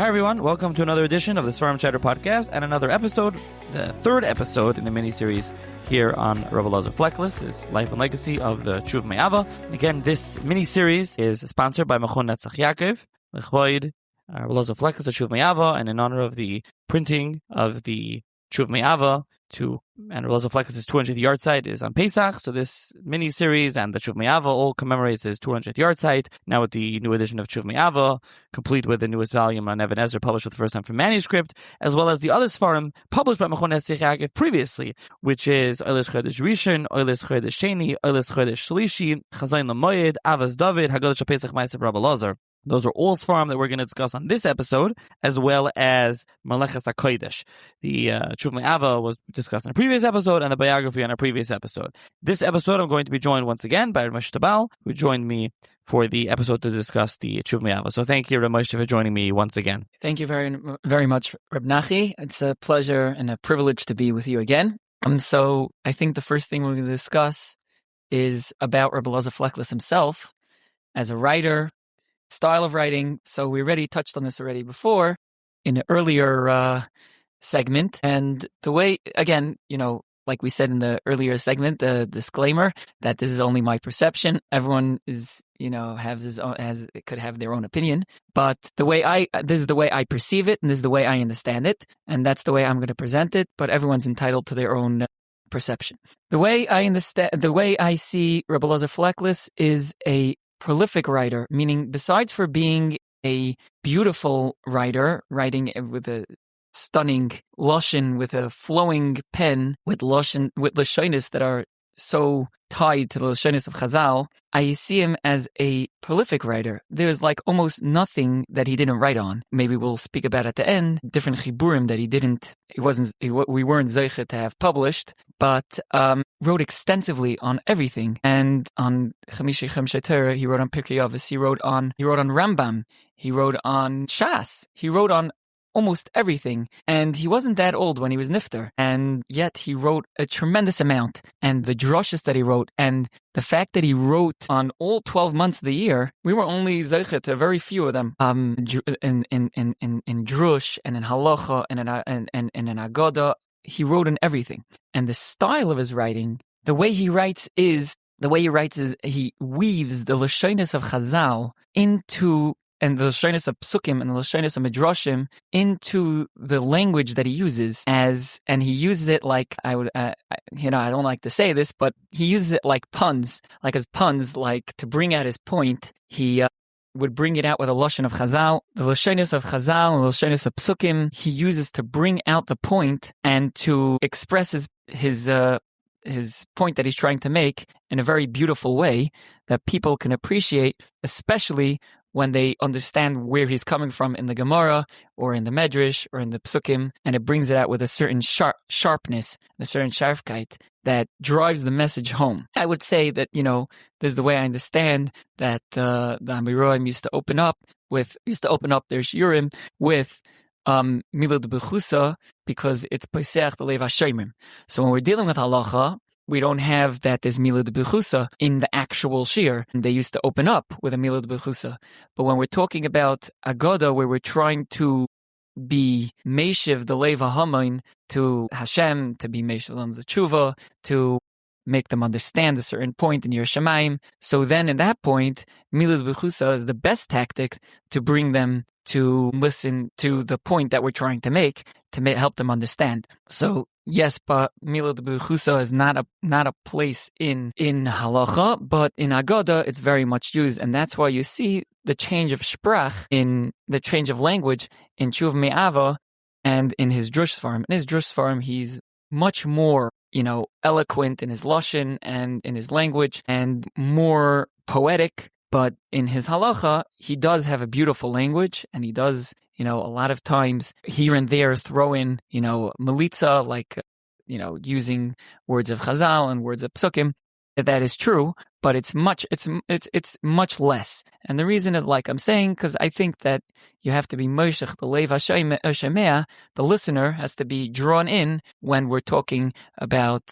Hi everyone, welcome to another edition of the Svarim Chatter podcast and another episode, the third episode in the mini-series here on Rabbi Elazar Fleckles, his life and legacy of the Tshuv Me'ava. And again, this mini-series is sponsored by Mechon Netzach Yaakov, L'chvoid Rabbi Elazar Fleckles, the Tshuv Me'ava, and in honor of the printing of the Tshuv Me'ava and Rabbi Elazar Fleckles' 200th yard site is on Pesach, so this mini-series and the Tshuv Me'ava all commemorates his 200th yard site, now with the new edition of Tshuv Me'ava, complete with the newest volume on Even Ezra, published for the first time from manuscript, as well as the other Sfarim published by Mechon Netzach Yaakov previously, which is Oiles Chodesh Rishon, Oiles Chodesh Sheni, Oiles Chodesh Shlishi, Chazayin L'Moyed, Avos David, Haggadah Shel Pesach Ma'aser Rabbi Elazar. Those are all Sfarim that we're going to discuss on this episode, as well as Meleches HaKodesh. The Tshuv Me'ava was discussed in a previous episode, and the biography on a previous episode. This episode, I'm going to be joined once again by Moshe Tobal, who joined me for the episode to discuss the Tshuv Me'ava. So thank you, Moshe, for joining me once again. Thank you very, very much, Reb Nachi. It's a pleasure and a privilege to be with you again. So I think the first thing we're going to discuss is about Rabbi Elazar Fleckles himself as a writer, style of writing. So we already touched on this before in an earlier segment. And the way, again, like we said in the earlier segment, the disclaimer that this is only my perception. Everyone is, could have their own opinion. But this is the way I perceive it, and this is the way I understand it, and that's the way I'm going to present it. But everyone's entitled to their own perception. The way I see Rabbi Elazar Fleckles is a prolific writer, meaning besides for being a beautiful writer, writing with a stunning lashon, with a flowing pen, with lashonis that are so tied to the lashonis of Chazal, I see him as a prolific writer. There's like almost nothing that he didn't write on. Maybe we'll speak about at the end, different chiburim that we weren't zeicha to have published, but wrote extensively on everything. And on Chamishi Chemshei Torah, he wrote on Pirkei Avos, he wrote on Rambam, he wrote on Shas, he wrote on almost everything. And he wasn't that old when he was nifter, and yet he wrote a tremendous amount. And the drushes that he wrote, and the fact that he wrote on all 12 months of the year, we were only zeichet to very few of them. In drush and in halacha and in agoda, he wrote in everything. And the style of his writing, the way he writes is he weaves the lashonis of Chazal and the lashonis of psukim and the lashonis of midrashim into the language that he uses and he uses it like I don't like to say this, but he uses it like puns, like to bring out his point. He would bring it out with a lashon of Chazal. The lashonis of Chazal and the lashonis of psukim he uses to bring out the point and to express his point that he's trying to make in a very beautiful way that people can appreciate, especially when they understand where he's coming from in the Gemara or in the Medrash or in the Psukim, and it brings it out with a certain sharpness, a certain sharpkeit that drives the message home. I would say that, this is the way I understand that the Amiroim used to open up their shiurim with Mila de Bechusa, because it's Pesach the Lev HaShemim. So when we're dealing with halacha, we don't have that there's Mila de Bechusa in the actual shir. They used to open up with a Mila de Bechusa. But when we're talking about Agoda, where we're trying to be Meshiv the Lev HaHamoin to Hashem, to be Meshiv the Tshuva, to make them understand a certain point in your Shemaim. So then in that point, Mila de Bechusa is the best tactic to bring them to listen to the point that we're trying to make, to help them understand. So yes, but Mila de Bechusa is not a place in halacha, but in Agoda it's very much used, and that's why you see the change of sprach, in the change of language in Tshuv Me'ava and in his drush sfarim. In his drush sfarim, he's much more eloquent in his lashon and in his language and more poetic. But in his halacha, he does have a beautiful language, and he does, a lot of times here and there throw in, melitza, like, using words of Chazal and words of psukim. That is true, but it's much less. And the reason is, like I'm saying, because I think that you have to be moshech the lev hashemea. The listener has to be drawn in when we're talking about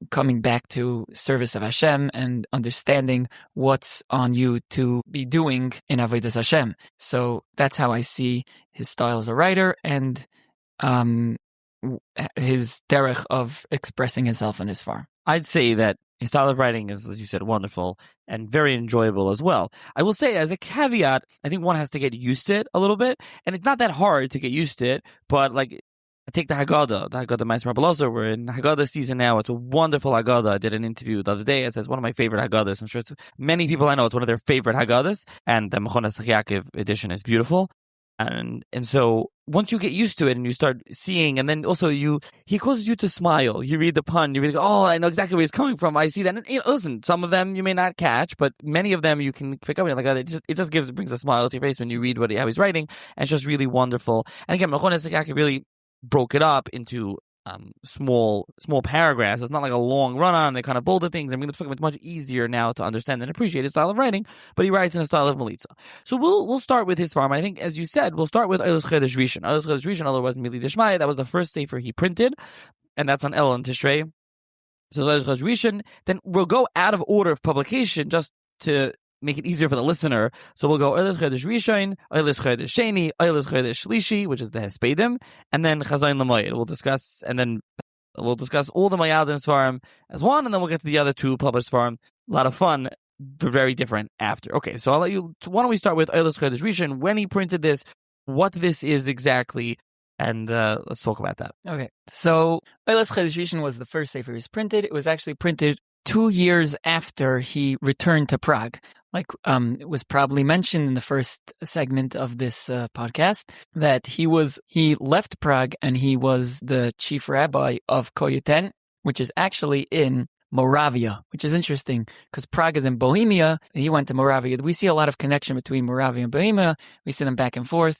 coming back to service of Hashem and understanding what's on you to be doing in Avodas Hashem. So that's how I see his style as a writer and his derech of expressing himself in his farm. I'd say that his style of writing is, as you said, wonderful and very enjoyable as well. I will say, as a caveat, I think one has to get used to it a little bit, and it's not that hard to get used to it, but take the Haggadah Ma'aser Rabbi Elazar. We're in Haggadah season now. It's a wonderful Haggadah. I did an interview the other day. It says one of my favorite Haggadahs. I'm sure many people I know, it's one of their favorite Haggadahs, and the Mechonas Yaakov edition is beautiful. And so once you get used to it and you start seeing, and then also he causes you to smile. You read the pun, you read, oh, I know exactly where he's coming from. I see that. And listen, some of them you may not catch, but many of them you can pick up. And it just brings a smile to your face when you read how he's writing. And it's just really wonderful. And again, Mechonas Yaakov really broke it up into small paragraphs. It's not like a long run-on. They kind of bolded things. I mean, it's much easier now to understand and appreciate his style of writing, but he writes in a style of Melitza. So we'll start with his farm. I think, as you said, we'll start with Eilis Chedesh Rishon. Eilis Chedesh Rishon, otherwise Mili Deshmai, that was the first sefer he printed, and that's on El and Tishrei. So Eilis Chedesh Rishon, then we'll go out of order of publication just to make it easier for the listener. So we'll go Eilis Chedesh Rishon, Eilis Chedesh Sheni, Eilis Chedesh Shlishi, which is the Hespedim, and then Chazayin L'Moed. We'll discuss all the Mayadim Svarim as one, and then we'll get to the other two published Svarim. A lot of fun, but very different after. Okay, so I'll let you. Why don't we start with Eilis Chedesh Rishon, when he printed this, what this is exactly, and let's talk about that. Okay, so Eilis Chedesh Rishon was the first sefer he was printed. It was actually printed 2 years after he returned to Prague. It was probably mentioned in the first segment of this podcast that he left Prague and he was the chief rabbi of Koyuten, which is actually in Moravia, which is interesting because Prague is in Bohemia and he went to Moravia. We see a lot of connection between Moravia and Bohemia. We see them back and forth.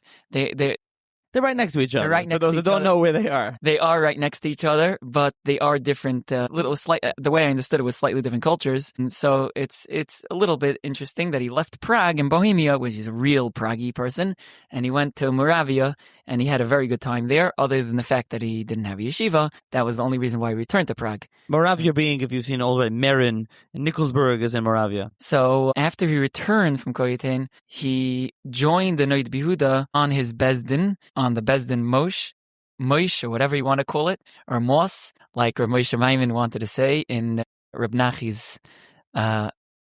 They're right next to each other. They're right next for those to who don't know where they are. They are right next to each other, but they are different. The way I understood it was slightly different cultures, and so it's a little bit interesting that he left Prague in Bohemia, which is a real Prague person, and he went to Moravia, and he had a very good time there. Other than the fact that he didn't have a yeshiva, that was the only reason why he returned to Prague. Moravia being, if you've seen already, Merin and Nikolsburg is in Moravia. So after he returned from Koyuten, he joined the Noid Behuda on his Bezdin, on the Bezdin Moshe, or whatever you want to call it, or Mos, like Rav Moshe Maimon wanted to say in Reb Nachi's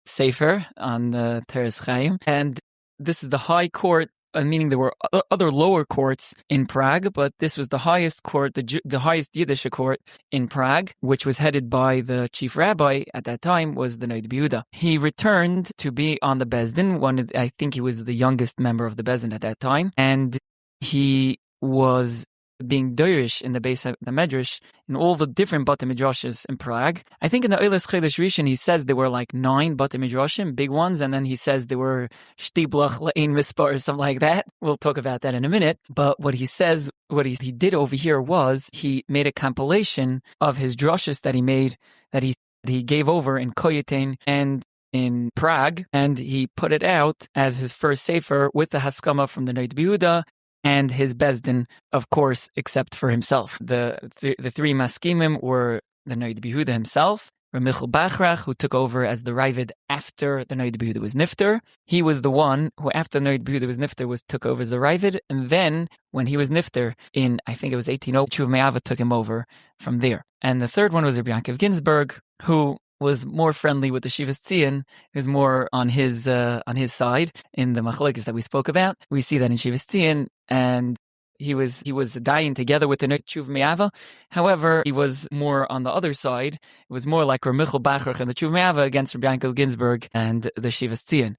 Sefer on the Teres Chaim. And this is the high court, meaning there were other lower courts in Prague, but this was the highest court, the highest Yiddish court in Prague, which was headed by the chief rabbi at that time, was the Noid Behuda. He returned to be on the Bezdin. I think he was the youngest member of the Bezdin at that time, and he was being doirish in the base of the Medrash in all the different Bate Midrashes in Prague. I think in the Eilis Chedesh Rishon he says there were 9 Bate Midrashim, big ones, and then he says there were Shtiblach Le'ein Mispar or something like that. We'll talk about that in a minute. But what he says, what he did over here was he made a compilation of his drushes that he made, that he gave over in Koyuten and in Prague, and he put it out as his first sefer with the Haskama from the Noid Behuda and his Bezdin, of course, except for himself. The three Maskimim were the Noid Behuda himself, Rav Michal Bachrach, who took over as the Ravid after the Noid Behuda was Nifter. He was the one who, after the Noid Behuda was Nifter, took over as the Ravid, and then, when he was Nifter, in, I think it was 1800, Tshuva Me'ava took him over from there. And the third one was Rabbi Yaakov Ginsburg, who was more friendly with the Shivas Tzion, was more on his side in the machlokes that we spoke about. We see that in Shivas Tzion, and he was dying together with the Tshuva Me'ava. However, he was more on the other side. It was more like Rav Michal Bachrach and the Tshuva Me'ava against Rabbi Yaakov Ginsburg and the Shivas Tzion.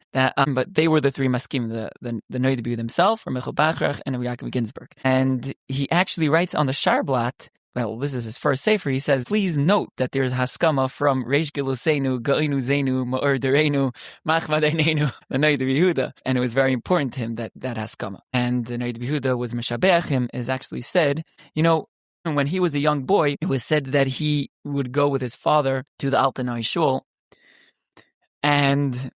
But they were the three maskim, the Noid Behuda himself, Rav Michal Bachrach, and Rabbi Yaakov Ginsburg. And he actually writes on the Sharblat, well, this is his first sefer. He says, please note that there's haskama from Reish Giluseinu, Ga'inu Zeinu, Ma'or Dereinu, Machmadeinenu, the Noid Behuda. And it was very important to him that haskama. And the Noid Behuda was Meshabeach him, is actually said, when he was a young boy, it was said that he would go with his father to the Altanai Shul. And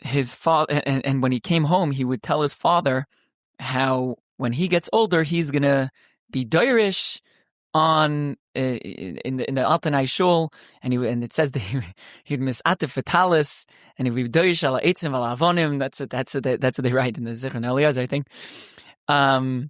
his father, and when he came home, he would tell his father how when he gets older, he's going to be doirish on in the Altanai Shul, and it says that he'd misatif fatalis, and he would doish ala eitzim ala avonim. That's what they write in the Zichron Elazar, I think. And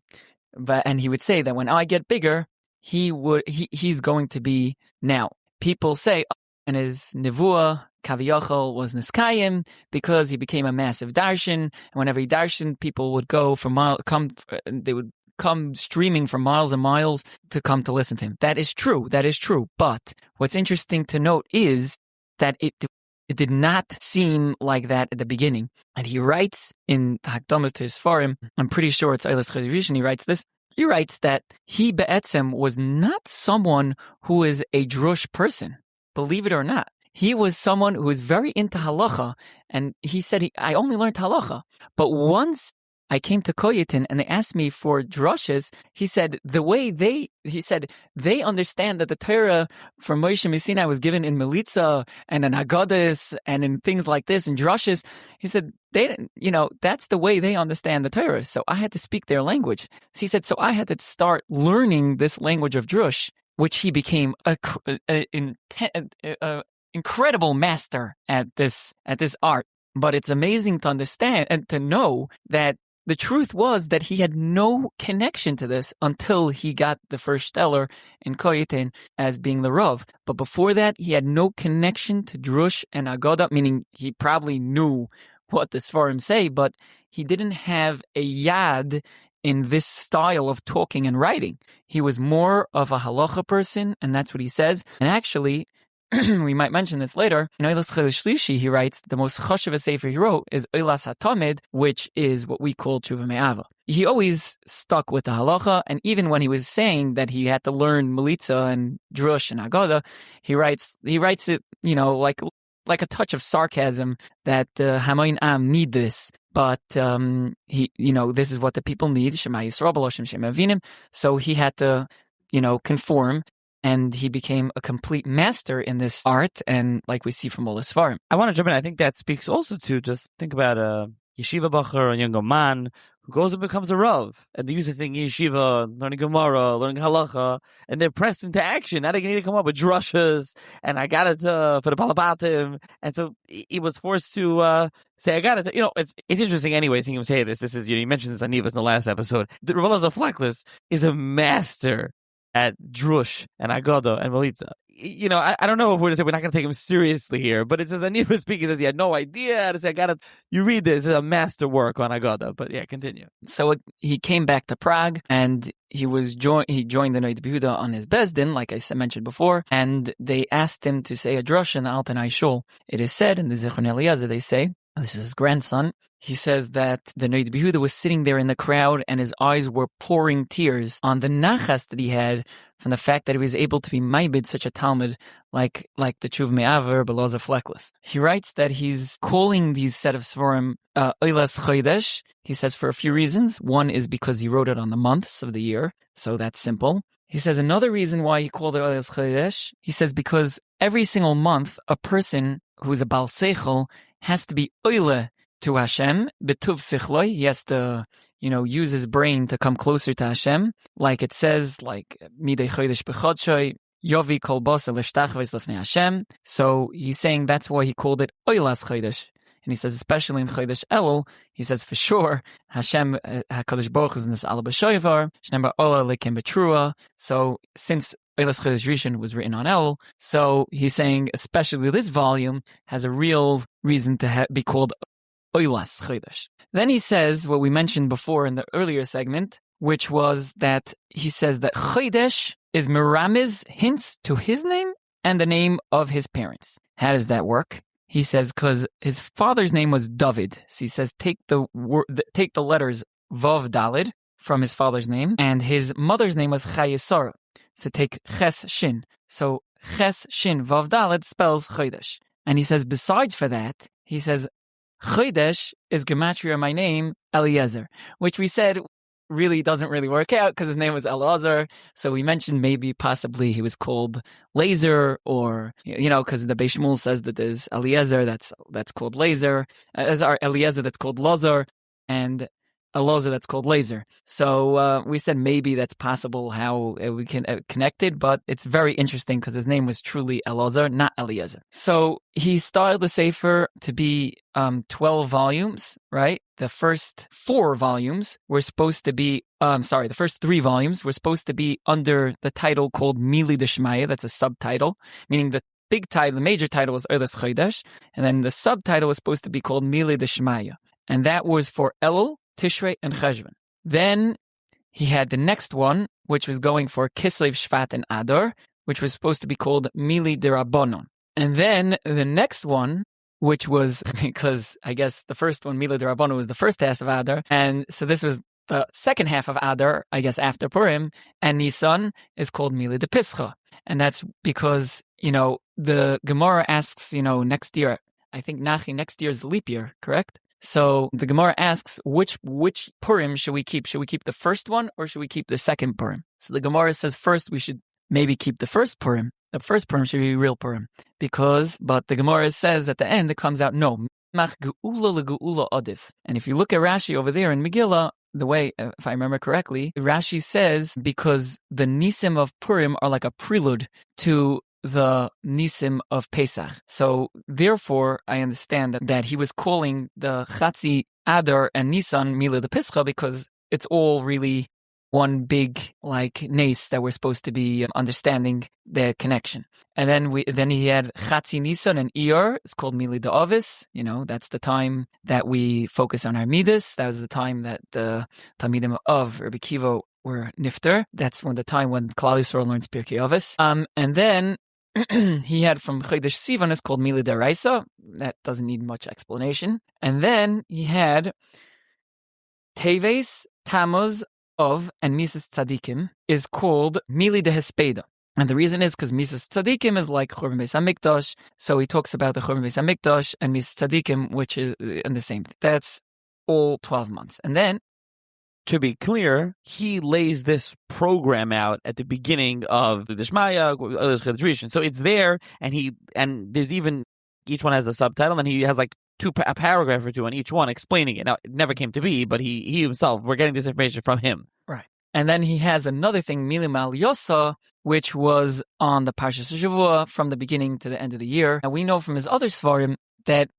he would say that when I get bigger, he's going to be now. People say, and his nevuah Kaviyachol was Niskayim because he became a massive darshan, and whenever he darshan, people would go they would come streaming from miles and miles to come to listen to him. That is true. But what's interesting to note is that it did not seem like that at the beginning. And he writes in the Hakdamas to his Sfarim, I'm pretty sure it's Eilas Chadivishin, he writes this. He writes that he be'etzem was not someone who is a drush person, believe it or not. He was someone who was very into halacha, and he said, I only learned halacha. But once I came to Koyetin and they asked me for drushes, he said, they understand that the Torah from Moshe Sinai was given in Melitza and in Haggadahs and in things like this, in drushes. He said, that's the way they understand the Torah. So I had to speak their language. So he said, so I had to start learning this language of drush, which he became an incredible master at this art. But it's amazing to understand and to know that the truth was that he had no connection to this until he got the first stellar in Koyetin as being the Rav. But before that, he had no connection to Drush and Agoda, meaning he probably knew what the Sfarim say, but he didn't have a yad in this style of talking and writing. He was more of a halacha person, and that's what he says. And actually, we might mention this later. In Eilas Chodesh Shlishi, he writes, the most chashuv sefer he wrote is Eilas HaTamid, which is what we call Tshuva Me'ava. He always stuck with the halacha, and even when he was saying that he had to learn Melitza and Drush and Agoda, he writes it, like a touch of sarcasm that Hamoin Am need this. But this is what the people need. Shema Yisrael B'Loshem Shem Avinim. So he had to, conform. And he became a complete master in this art, and like we see from all his Sfarim. I want to jump in. I think that speaks also to just think about a yeshiva bacher, a young man who goes and becomes a rav, and they use this thing yeshiva, learning Gemara, learning halacha, and they're pressed into action. Now they need to come up with drushes, and I got it for the balabatim, and so he was forced to say, I got it. It's interesting anyway seeing him say this. This is, he mentioned this on Nivas in the last episode. The Rabbi Elazar Fleckles is a master at Drush and Agada and Melitza. I don't know if we're not going to take him seriously here, but it says Aniva speaking says he had no idea how to say, you read this, it's a masterwork on Agada. But yeah, continue. So he came back to Prague, and he joined the Noid Behuda on his Bezdin, like I mentioned before, and they asked him to say a drush in the Altanai Shul. It is said in the Zichron Elazar, they say, this is his grandson, he says that the Noid Behuda was sitting there in the crowd and his eyes were pouring tears on the nachas that he had from the fact that he was able to be maibid such a Talmud like the Tshuva Me'aver, Elazar Fleckles. He writes that he's calling these set of Svarim Eilas Chodesh. He says for a few reasons. One is because he wrote it on the months of the year, so that's simple. He says another reason why he called it Eilas Chodesh, he says because every single month a person who's a Baal Seichel has to be Oile to Hashem, betuv sichloi, he has to, use his brain to come closer to Hashem, like it says, like midei chodesh b'chodshoi, yovi kol basa l'shtachvos lefnei Hashem. So he's saying that's why he called it oilas chodesh. And he says, especially in chodesh Elul, he says for sure, Hashem Hakadosh Baruch Hu is in this ala b'shoivar, shnemar ola lekim betrua. So since Eilas Chodesh Rishon was written on Elul, so he's saying especially this volume has a real reason to be called Oilas Chodesh. Then he says what we mentioned before in the earlier segment, which was that he says that Chodesh is Miramiz, hints to his name and the name of his parents. How does that work? He says because his father's name was David. So he says take the letters Vav Dalid from his father's name, and his mother's name was Chayesara. So take Ches Shin. So Ches Shin Vav Dalid spells Chodesh. And he says besides for that, he says Chodesh is gematria my name, Eliezer, which we said really doesn't really work out because his name was Elazar. So we mentioned maybe possibly he was called Laser, or, because the Beis Shmuel says that there's Eliezer that's called Laser, as our Eliezer that's called Lazar. And Elazar that's called Laser. So we said maybe that's possible how we can connect it, but it's very interesting because his name was truly Elazar, not Eliezer. So he styled the Sefer to be 12 volumes, right? The first 4 volumes were supposed to be, the first 3 volumes were supposed to be under the title called Mili Deshmaya. That's a subtitle, meaning the big title, the major title was Eilis Chodesh, and then the subtitle was supposed to be called Mili Deshmaya. And that was for Elul, Tishrei, and Cheshvan. Then he had the next one, which was going for Kislev, Shvat, and Adar, which was supposed to be called Mili Derabonon. And then the next one, which was, because I guess the first one, Mili Derabonon, was the first half of Adar, and so this was the second half of Adar, I guess after Purim, and Nisan is called Mili de Pischa. And that's because, the Gemara asks, next year, I think Nachi, next year is the leap year, correct? So the Gemara asks, which Purim should we keep? Should we keep the first one or should we keep the second Purim? So the Gemara says first we should maybe keep the first Purim. The first Purim should be real Purim. But the Gemara says at the end, it comes out, no. And if you look at Rashi over there in Megillah, the way, if I remember correctly, Rashi says because the Nisim of Purim are like a prelude to the Nisim of Pesach. So therefore, I understand that he was calling the Chatzi Adar and Nisan Mila de Pischa because it's all really one big nace that we're supposed to be understanding the connection. And then he had Chatzi Nisan and Iyar. It's called Mili de Ovis. That's the time that we focus on our midas. That was the time that the Talmidim of Rabbi Kiva were nifter. That's the time when Klal Yisrael learns Pirkei Avos. And then he had from Chodesh Sivan, it's called Mili Daraisa. That doesn't need much explanation. And then he had Teves, Tammuz, Of, and Mises Tzadikim is called Mili de Hespeda. And the reason is because Mises Tzadikim is like Churban Beis HaMikdash. So he talks about the Churban Beis HaMikdash and Mises Tzadikim, which is in the same thing. That's all 12 months. And then, to be clear, he lays this program out at the beginning of the Dishmaya, so it's there, and there's even, each one has a subtitle, and he has a paragraph or two on each one explaining it. Now, it never came to be, but he himself, we're getting this information from him. Right. And then he has another thing, Milim Al Yosa, which was on the Parshas Shavua from the beginning to the end of the year. And we know from his other Svarim that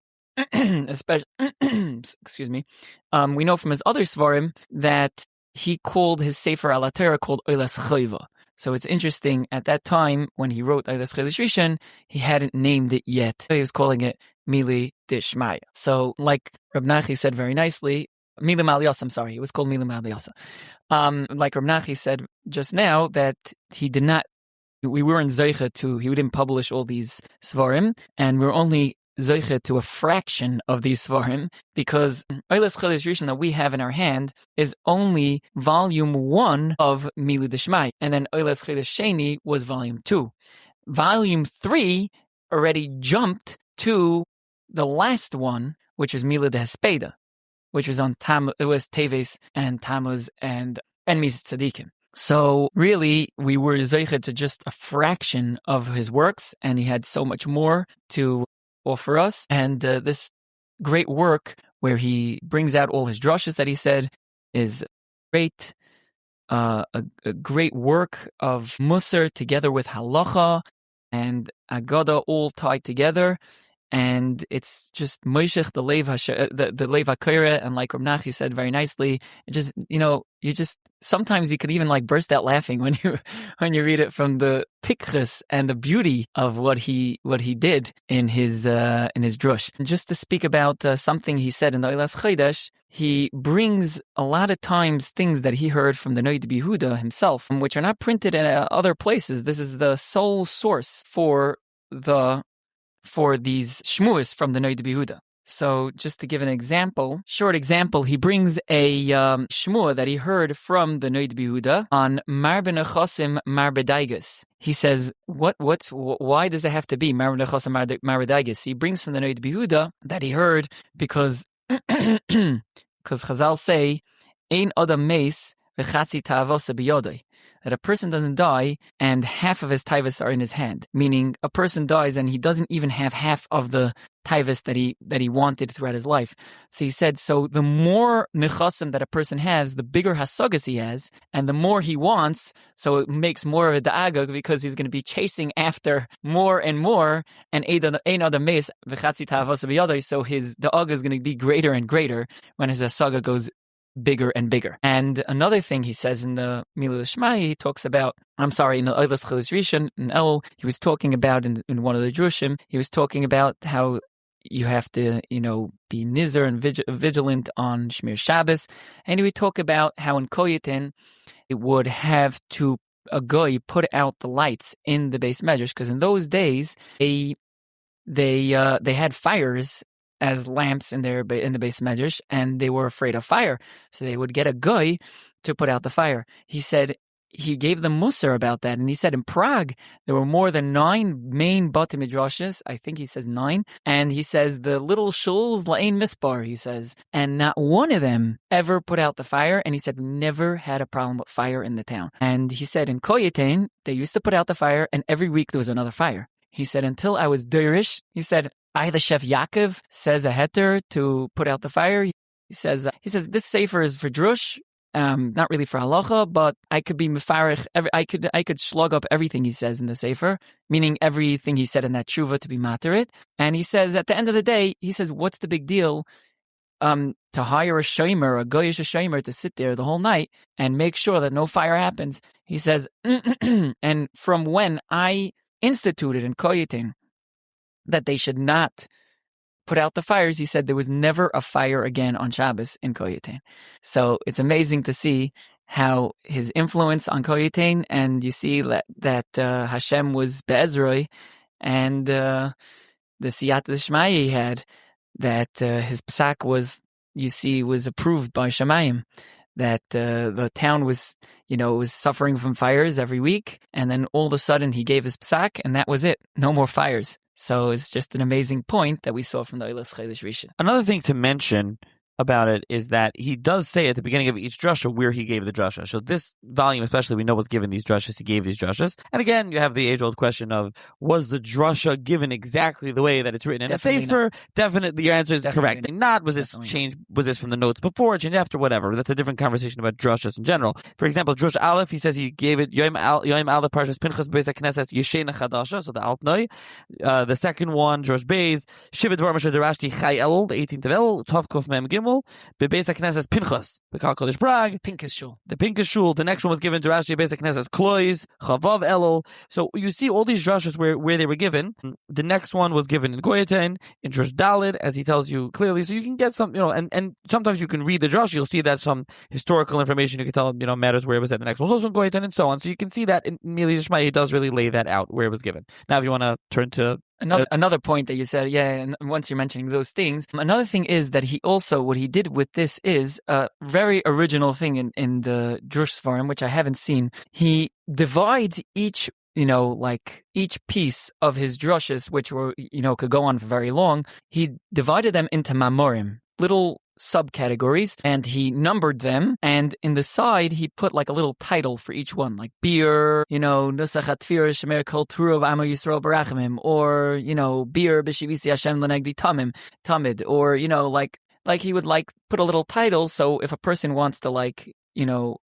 especially, we know from his other Svarim that he called his Sefer Al Torah called Oilas Chayva. So it's interesting, at that time, when he wrote Oilas Chodesh Rishon, he hadn't named it yet. He was calling it Mili Dishmaya. So, like Reb Nachi said very nicely, Mili Mal Yasa, I'm sorry, it was called Mili Mal Yasa. Like Reb Nachi said just now, that we weren't Zeicha he didn't publish all these Svarim, and we're only Zeicha to a fraction of these Svarim, because Oilas Chodesh Rishon that we have in our hand is only volume 1 of Mili Dishmai, and then Oilas Chodesh Sheni was volume 2. Volume 3 already jumped to the last one, which is Mili de Hespeda, which was on it was Teves and Tammuz and Mises Tzadikim. So really, we were Zeicha to just a fraction of his works, and he had so much more to offer us. And this great work where he brings out all his drushes that he said is great, a great work of Musar together with Halacha and Agada all tied together. And it's just Moshech, the Lev HaKoireh, and like Reb Nachi said very nicely, it just, sometimes you could even burst out laughing when you read it from the pikchus and the beauty of what he did in his drush. And just to speak about something he said in the Oilas Chodesh, he brings a lot of times things that he heard from the Noid Yehuda himself, which are not printed in other places. This is the sole source for these shmuas from the Noid Yehuda. So just to give an short example, he brings a shmua that he heard from the Noid Yehuda on Mar ben Achosim Mar Bedaigas. He says, why does it have to be Mar ben Achosim Mar Bedaigas? He brings from the Noid Yehuda that he heard because Chazal say, Ein Adam Meis v'chatzi ta'avosa biyodai. that a person doesn't die and half of his taivas are in his hand. Meaning a person dies and he doesn't even have half of the taivas that he wanted throughout his life. So he said, so the more nechasim that a person has, the bigger hasagas he has, and the more he wants, so it makes more of a da'aga because he's going to be chasing after more and more, and ein adam meis v'chatzi ta'avos b'yadai, so his da'aga is going to be greater and greater when his hasaga goes bigger and bigger. And another thing he says in the Milei L'Shmai, he talks about, in the Eilas Chelis Rishon, in El, he was talking about in one of the Drushim, he was talking about how you have to, be nizer and vigilant on Shmir Shabbos. And he would talk about how in Koyetin, it would have to, a goy put out the lights in the base measures, because in those days, they had fires as lamps in the base measures, and they were afraid of fire. So they would get a goy to put out the fire. He said, he gave them musar about that, and he said in Prague there were more than 9 main Bate Midrashes. I think he says 9, and he says the little shuls la'ein mispar. He says, and not one of them ever put out the fire. And he said never had a problem with fire in the town. And he said in Koyetain they used to put out the fire, and every week there was another fire. He said until I was derish. He said the chef Yaakov says a heter to put out the fire. He says this sefer is for drush. Not really for halacha, but I could be mefarich. I could slug up everything he says in the sefer, meaning everything he said in that tshuva to be materit. And he says at the end of the day, he says, what's the big deal? To hire a shomer, a goyish shomer, to sit there the whole night and make sure that no fire happens. He says, and from when I instituted in Koyetin that they should not put out the fires, he said there was never a fire again on Shabbos in Koyetain. So it's amazing to see how his influence on Koyetain, and you see that Hashem was be'ezroi, and the siyata d'shmaya he had, that his psak was approved by Shemayim, that the town was suffering from fires every week, and then all of a sudden he gave his psak, and that was it. No more fires. So it's just an amazing point that we saw from the Eilas Chelis Rishon. Another thing to mention about it is that he does say at the beginning of each drasha where he gave the drasha. So this volume especially, we know, was given these drashas, he gave these drashas. And again, you have the age-old question of, was the drasha given exactly the way that it's written in the sefer? Definitely, your answer is correct. Not. Was this changed? Was this from the notes before, changed after, whatever? That's a different conversation about drashas in general. For example, Drush Aleph, he says he gave it Yoim Aleph Parshas Pinchas Beis HaKnesses Yeshena Chadasha, so the Alpnoi. The second one, Drush Beis, Shiva Dvar Moshe Derashti Chai El, the 18th of El, Tov Kof Mem Gimel, Bebeis HaKnesses Pinchas, Bekal Kodesh Prague, Pinchas Shul. The Pinchas Shul. The next one was given to Rashi Beis HaKnesses Klois, Chavav Elul. So you see all these drashas where they were given. The next one was given in Goyetain, in Drush Dalid, as he tells you clearly. So you can get some, and sometimes you can read the drasha, you'll see that some historical information you can tell, matters where it was at. The next one was also in Goyetain, and so on. So you can see that in Milei L'Shmai, he does really lay that out where it was given. Now, if you want to turn to Another point that you said, and once you're mentioning those things, another thing is that he also, what he did with this is a very original thing in the Drush Svarim, which I haven't seen. He divides each piece of his drushes, which were, could go on for very long. He divided them into mamorim, little subcategories, and he numbered them, and in the side he put like a little title for each one, like beer, nusach hatfir shemer kol turo b'amo Yisrael barachimim, or beer b'shivisi Hashem l'negdi tamid, or like he would put a little title, so if a person wants to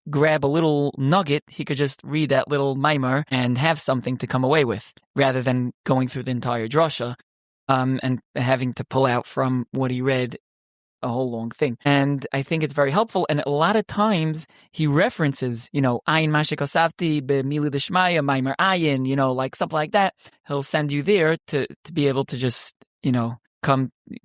grab a little nugget, he could just read that little maimar and have something to come away with, rather than going through the entire drasha and having to pull out from what he read a whole long thing. And I think it's very helpful. And a lot of times he references, Ayin Mashik Osavti, Milei L'Shmaya, Maimer Ayin, like something like that. He'll send you there to be able to just,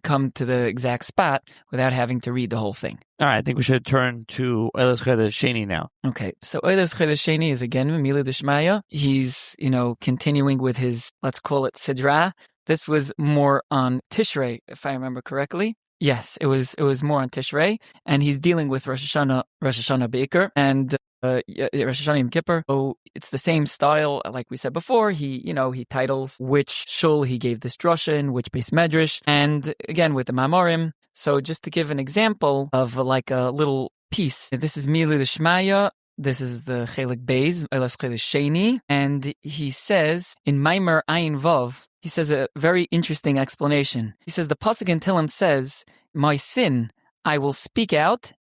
come to the exact spot without having to read the whole thing. All right, I think we should turn to Eilas Chelis Sheni now. Okay, so Eilas Chelis Sheni is again Milei L'Shmaya. He's, continuing with his, let's call it Sidra. This was more on Tishrei, if I remember correctly. Yes, it was more on Tishrei, and he's dealing with Rosh Hashanah Be'ikr, and Rosh Hashanah Yom Kippur. So it's the same style, like we said before. He titles which shul he gave this drasha in, which base medrash, and again with the Mamorim. So just to give an example of like a little piece, this is Milei L'Shmaya This is the Chelik Beis, Elas Chelik Sheni, and he says in Maimer Ayin Vav, he says a very interesting explanation. He says the pasuk in Tehillim says, "My sin I will speak out,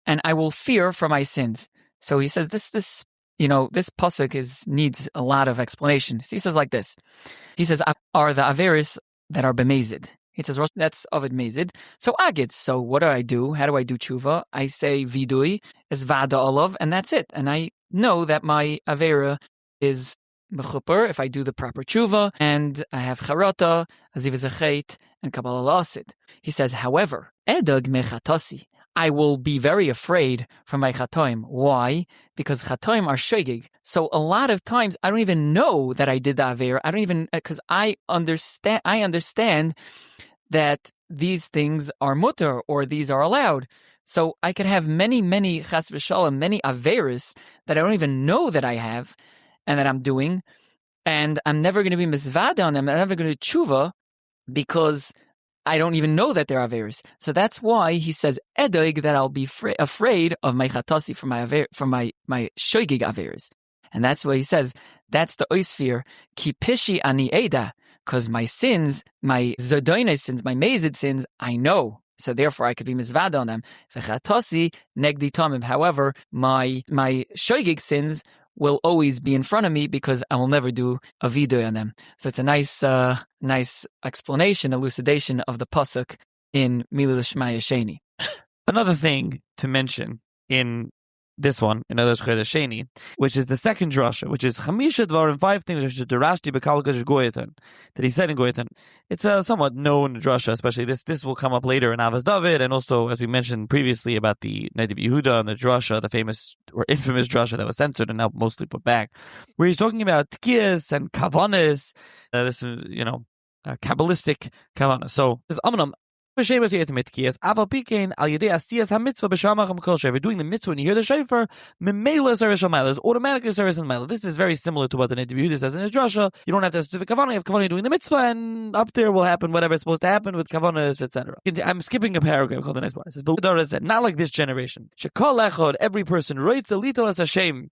and I will fear for my sins." So he says this pasuk needs a lot of explanation. So he says like this. He says, "Are the averis that are bemazid?" He says, that's Ovid Mezid. So Agid. So what do? How do I do tshuva? I say vidui, is vada olav, and that's it. And I know that my avera is mechuper if I do the proper tshuva, and I have charata, aziv zachet, and kabbalah lasid. He says, however, edog mechatasi, I will be very afraid from my chatoim. Why? Because chatoim are shogig. So a lot of times I don't even know that I did the avera. I don't even, because I understand that these things are mutter or these are allowed. So I could have many chas v'shalom, many averas that I don't even know that I have and that I'm doing, and I'm never going to be misvada on them. I'm never going to tshuva because I don't even know that they're averas. So that's why he says edoig, that I'll be afraid of my chatasi from my shoigig averas. And that's what he says. That's the oisfir ki pishi ani eda. Because my sins, my zodoinah sins, my mazid sins, I know. So therefore I could be mizvada on them. V'chatasi negdi tamim. However, my shoigig sins will always be in front of me because I will never do a vidoy on them. So it's a nice explanation, elucidation of the pasuk in Milul Shmaya Sheni. Another thing to mention in this one, in Elazar Sheni, which is the second drasha, which is Chamisha Dvarim, 5 things that he said in Goyetan. It's a somewhat known drasha, especially this will come up later in Avos David, and also, as we mentioned previously, about the Nedib Yehuda and the drasha, the famous or infamous drasha that was censored and now mostly put back, where he's talking about tkiyas and kavanas, Kabbalistic kavanas. So, this Amanam, if you're doing the mitzvah and you hear the shofar, is automatically service and mila. This is very similar to what the Nedib Yehuda says in his drasha. You don't have to have specific kavanah. You have kavanah doing the mitzvah, and up there will happen whatever is supposed to happen with kavanahs, etc. I'm skipping a paragraph called the next one. It says, "The Torah said, not like this generation. Shekol echad, every person writes a little as Hashem,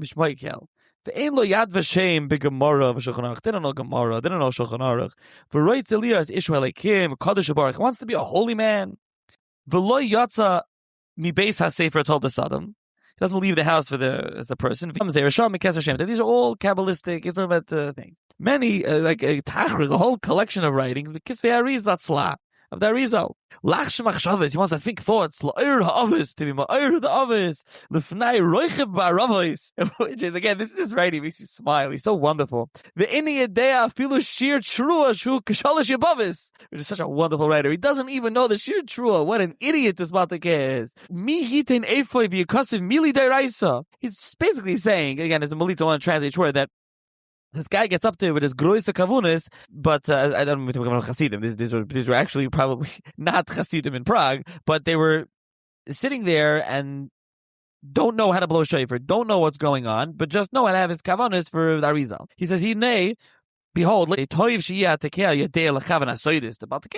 mishmaikel. The ein lo yad v'shem b'gemara v'shulchan aruch. They don't know Gemara. They don't know Shulchan Aruch. V'roitz Elias ishu halekim kadosh baruch. He wants to be a holy man. V'lo yatsa mi beis hasefer told the Sodom. He doesn't leave the house as the person. These are all Kabbalistic. He's talking about things. Many a whole collection of writings. But kisvei hariz of the Arizal. Lachsh machshavos, he wants to think thoughts. La'ir ha'avis, to be ma'ir the avis. L'fnai roichev ba'aravos. Which is, again, this writing makes you smile. He's so wonderful. Ve'ini yedea afilu shir trua shu kashalish yabavis. Which is such a wonderful writer. He doesn't even know the shir trua. What an idiot this Matake is. Mi hitin efoi v'yakasiv mili deraisa. He's basically saying, again, as the Melita want to translate word, that this guy gets up there with his groise kavunas, but I don't mean to become Hasidim. These were actually probably not Hasidim in Prague, but they were sitting there and don't know how to blow shofar, don't know what's going on, but just know how to have his kavunas for the Arizal. He says, behold, the Baltakeh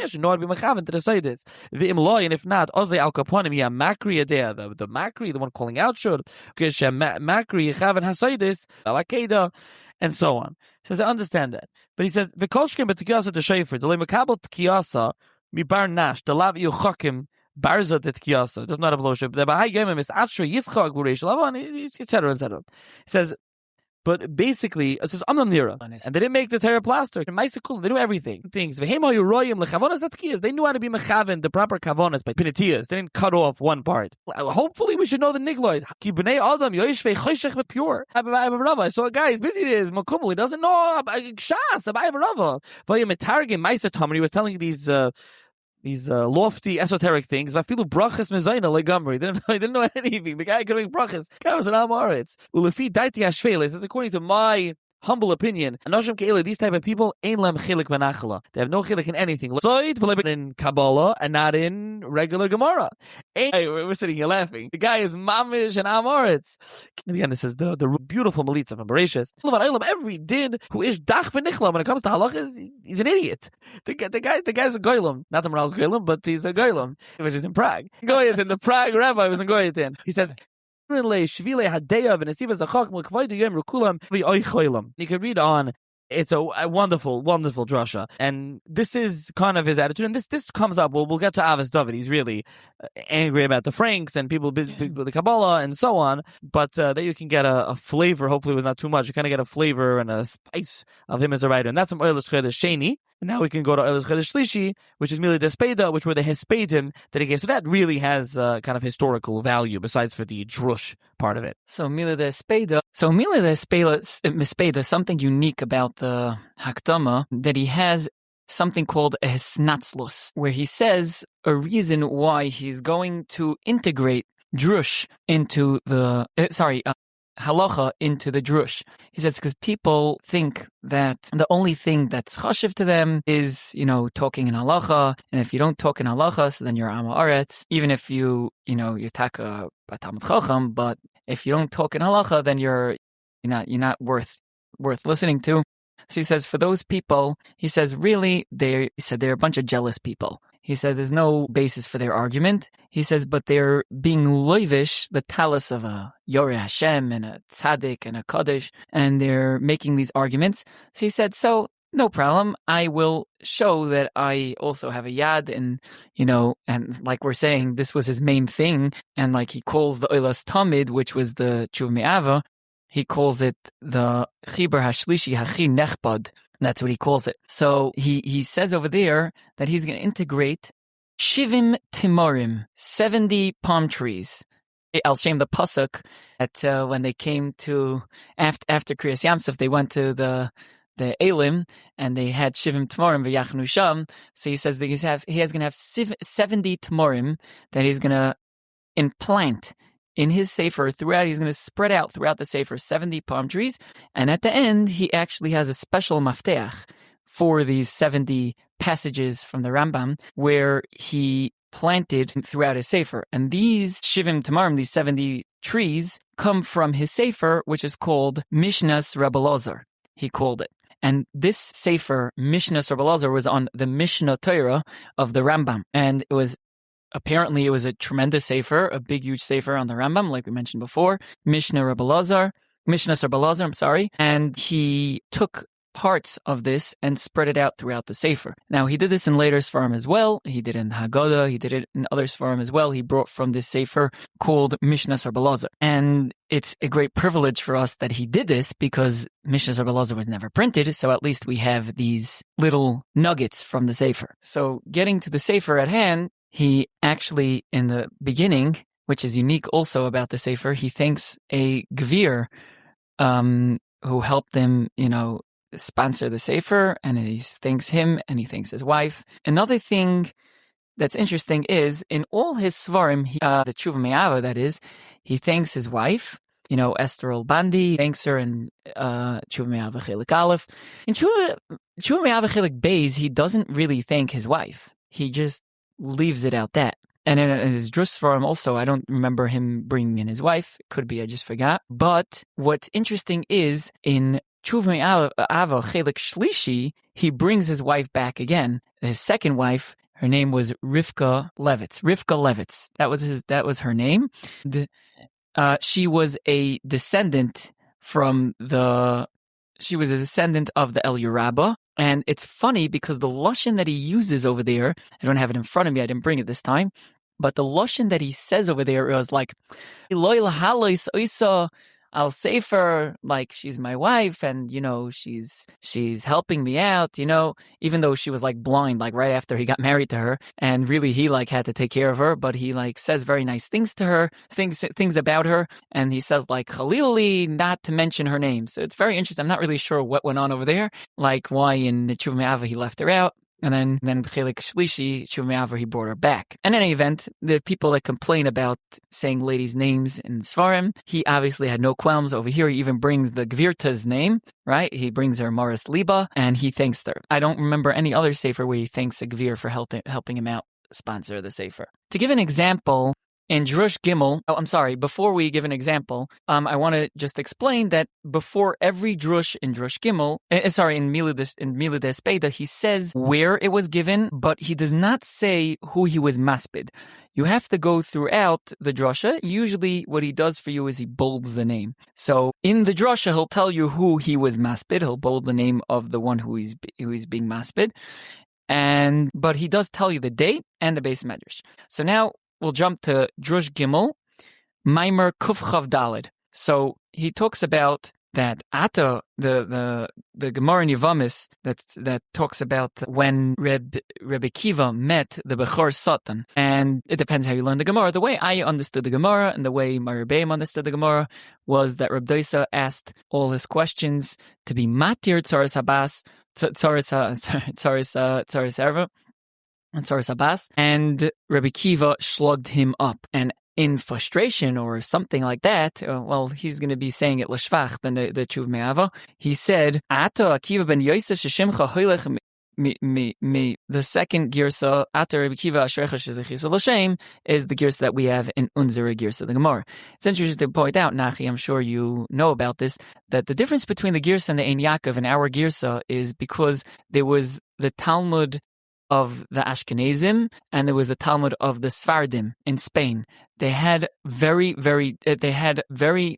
should know how to be mechavan to the Soidis. And if not, Ozei al Kaponim, Makri Yadea, the Makri, the one calling out, should. Makri Yechavan HaSoidis, Alakeda, and so on. He says, I understand that. But he says, V'kolshkem b'tkiyasa the Shofar, the Lemakabel tkiyasa, mi bar nash, the lav yuchakim, barza the tkiyasa, does not have blow shofar. The Bahai Yomim is Atshra Yitzchak Guresh Lavan, etc., etc. He says, but basically, it says Amnam Nira, and they didn't make the Torah plaster. They do everything. Things. They knew how to be mechaven, the proper kavonas by pinatiyas. They didn't cut off one part. Hopefully, we should know the niglois. Ki b'nei adam yoishvei choshech v'pure. I saw a guy. He's busy. He doesn't know shas. He was telling these lofty esoteric things. I feel brachas mezayna legamri. They didn't know anything. The guy could make brachas. The guy was an Amoritz. Ulefi daiti hashvelis. Is according to my humble opinion. Anoshim ke'ela, these type of people, ein lam chilik v'nachala. They have no chilik in anything. In Kabbalah and not in regular Gemara. Hey, we're sitting here laughing. The guy is mamish and Amoritz. Again, this is the beautiful Melitza from Bereshis. Every din who is dach v'nichla, when it comes to halachas, he's an idiot. The guy's a goylem. Not the moral's goylem, but he's a goylem, which is in Prague. Goyetin, the Prague rabbi was in Goyetin. He says, You can read on. It's a wonderful, wonderful drasha, and this is kind of his attitude. And this comes up. We'll get to Avos David. He's really angry about the Franks and people with the Kabbalah and so on. But there you can get a flavor. Hopefully, it was not too much. You kind of get a flavor and a spice of him as a writer, and that's from Oilus Chedesh Sheni. And now we can go to Oilus Chedesh Shlishi, which is Mili Despeda, which were the Hespedim that he gave. So that really has kind of historical value, besides for the drush part of it. So Mili Despeda. Something unique about the Hakdama, that he has something called a Hesnatzlus, where he says a reason why he's going to integrate drush into the halacha into the drush. He says because people think that the only thing that's chashiv to them is, talking in halacha, and if you don't talk in halacha, so then you're Am Haaretz. Even if you're taka Talmid Chacham, but if you don't talk in halacha, then you're not worth listening to. So he says for those people, he says really they're a bunch of jealous people. He said there's no basis for their argument. He says, but they're being loivish, the talus of a Yoreh Hashem and a tzaddik and a kaddish, and they're making these arguments. So he said, so no problem. I will show that I also have a yad, and and like we're saying, this was his main thing. And like he calls the Oilas Tamid, which was the Tshuva Me'ava, he calls it the Chibur Hashlishi Hachi Nechbad. That's what he calls it. So he says over there that he's going to integrate Shivim Timorim, 70 palm trees. I'll shame the pasuk that when they came to after Kriyas Yamsuf, they went to the Elim and they had Shivim Timorim v'yachnu sham. So he says that he is going to have 70 Timorim that he's going to implant in his sefer throughout. He's going to spread out throughout the sefer 70 palm trees, and at the end he actually has a special mafteach for these 70 passages from the Rambam where he planted throughout his sefer. And these Shivim Tamarim, these 70 trees, come from his sefer, which is called Mishnas Rabbi Elazar. He called it. And this sefer, Mishnas Rabbi Elazar, was on the Mishnah Torah of the Rambam, and apparently it was a tremendous sefer, a big, huge sefer on the Rambam, like we mentioned before, Mishnah Rabbi Elazar, and he took parts of this and spread it out throughout the sefer. Now, he did this in later Sfarim as well. He did it in Haggadah. He did it in other Sfarim as well. He brought from this sefer called Mishnah Rabbi Elazar. And it's a great privilege for us that he did this because Mishnah Rabbi Elazar was never printed, so at least we have these little nuggets from the sefer. So getting to the sefer at hand, he actually, in the beginning, which is unique also about the Sefer, he thanks a Gvir who helped them, sponsor the Sefer, and he thanks him and he thanks his wife. Another thing that's interesting is, in all his Svarim, the Tshuva Me'ava, that is, he thanks his wife, Esther al-Bandi, thanks her in Tshuva Me'ava Chelik Aleph. In Tshuva Me'ava Chelik Beis, he doesn't really thank his wife. He just leaves it out that. And in his Drus Svarim also, I don't remember him bringing in his wife. Could be, I just forgot. But what's interesting is, in Tshuva Me'ava Chelik Shlishi, he brings his wife back again. His second wife, her name was Rivka Levitz. That was her name. She was a descendant of the Eliyahu Rabbah. And it's funny because the lashon that he uses over there, I don't have it in front of me, I didn't bring it this time, but the lashon that he says over there was like, I'll save her, like she's my wife, and she's helping me out, even though she was like blind, like right after he got married to her, and really he like had to take care of her, but he like says very nice things to her, things about her, and he says like Khalili, not to mention her name. So it's very interesting. I'm not really sure what went on over there, like why in Tshuva Me'ava he left her out. And then B'chelik Shlishi, Tshuva Me'ava, he brought her back. In any event, the people that complain about saying ladies' names in Sfarim, he obviously had no qualms. Over here, he even brings the Gvirta's name, right? He brings her Maris Liba, and he thanks her. I don't remember any other sefer where he thanks a Gvir for helping him out, sponsor the sefer. To give an example in Drush Gimel, before we give an example, I want to just explain that before every Drush in Drush Gimel, in Miludes Beda, he says where it was given, but he does not say who he was maspid. You have to go throughout the drasha. Usually what he does for you is he bolds the name. So in the drasha, he'll tell you who he was maspid. He'll bold the name of the one who is being maspid. But he does tell you the date and the base medrash. So now we'll jump to Drush Gimel, Maimer Kuf Chav Daled. So he talks about that Ata, the Gemara in Yevamis that talks about when Rebbe Kiva met the Bechor Satan. And it depends how you learn the Gemara. The way I understood the Gemara and the way my Rebbeim understood the Gemara was that Reb Doisa asked all his questions to be Matir Tzaris Abbas, Tzaris Erva, and Tzaris Abbas, and Rebbe Kiva slugged him up. And in frustration or something like that, he's going to be saying it l'shvach, the Tshuv Me'ava. He said, Ato Akiva ben Yosef sheshimcha hoylech the second girsa, Ato Rebbe Kiva ashrecha shezechisa l'shem, is the girsa that we have in Unzera girsa, the Gemara. It's interesting to point out, Nachi, I'm sure you know about this, that the difference between the girsa and the Ein Yaakov and our girsa is because there was the Talmud of the Ashkenazim, and there was a Talmud of the Sfardim in Spain. They had very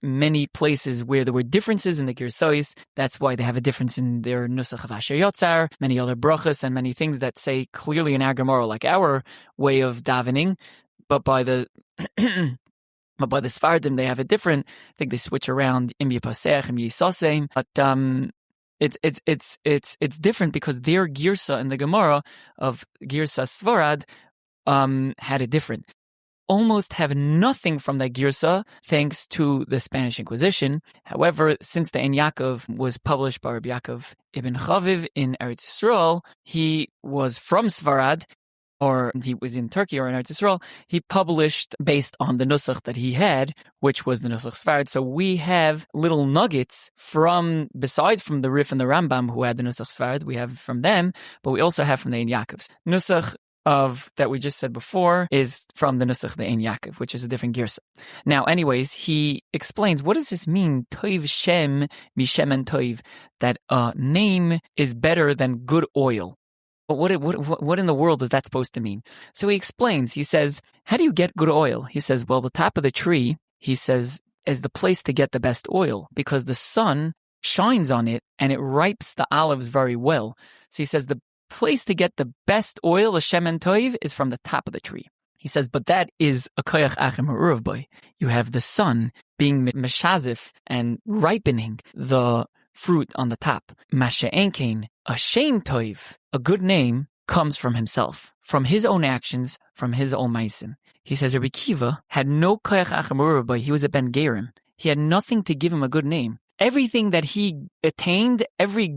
many places where there were differences in the Girsois. That's why they have a difference in their Nusach of Asher Yotzar, many other brachas, and many things that say clearly in our Gemara, like our way of davening. But by the Sfardim, they have a different. I think they switch around Im Yipasech, Im Yisosem. But it's different because their girsa in the Gemara of Girsa Svarad had it different. Almost have nothing from that girsa thanks to the Spanish Inquisition. However, since the Ein Yaakov was published by Rabbi Yaakov ibn Chaviv in Eretz Yisrael, he was from Svarad, or he was in Turkey or in Eretz Yisrael. He published based on the nusach that he had, which was the nusach Sfarad. So we have little nuggets besides from the Rif and the Rambam who had the nusach Sfarad, we have from them, but we also have from the Ein Yaakov's. Nusach that we just said before is from the nusach the Ein Yaakov, which is a different girsa. Now, anyways, he explains, what does this mean? Toiv Shem Mishem and Toiv, that a name is better than good oil. But what in the world is that supposed to mean? So he explains, he says, how do you get good oil? He says, well, the top of the tree, he says, is the place to get the best oil because the sun shines on it and it ripes the olives very well. So he says, the place to get the best oil, a shemen toiv, is from the top of the tree. He says, but that is a koyach achem ha'uruv boy. You have the sun being meshazif and ripening the fruit on the top. Masha'enkein, a shem toiv, a good name, comes from himself, from his own actions, from his own maisim. He says Rabbi Kiva had no koyach achem ha'uruv boy. He was a ben gerim. He had nothing to give him a good name. Everything that he attained, any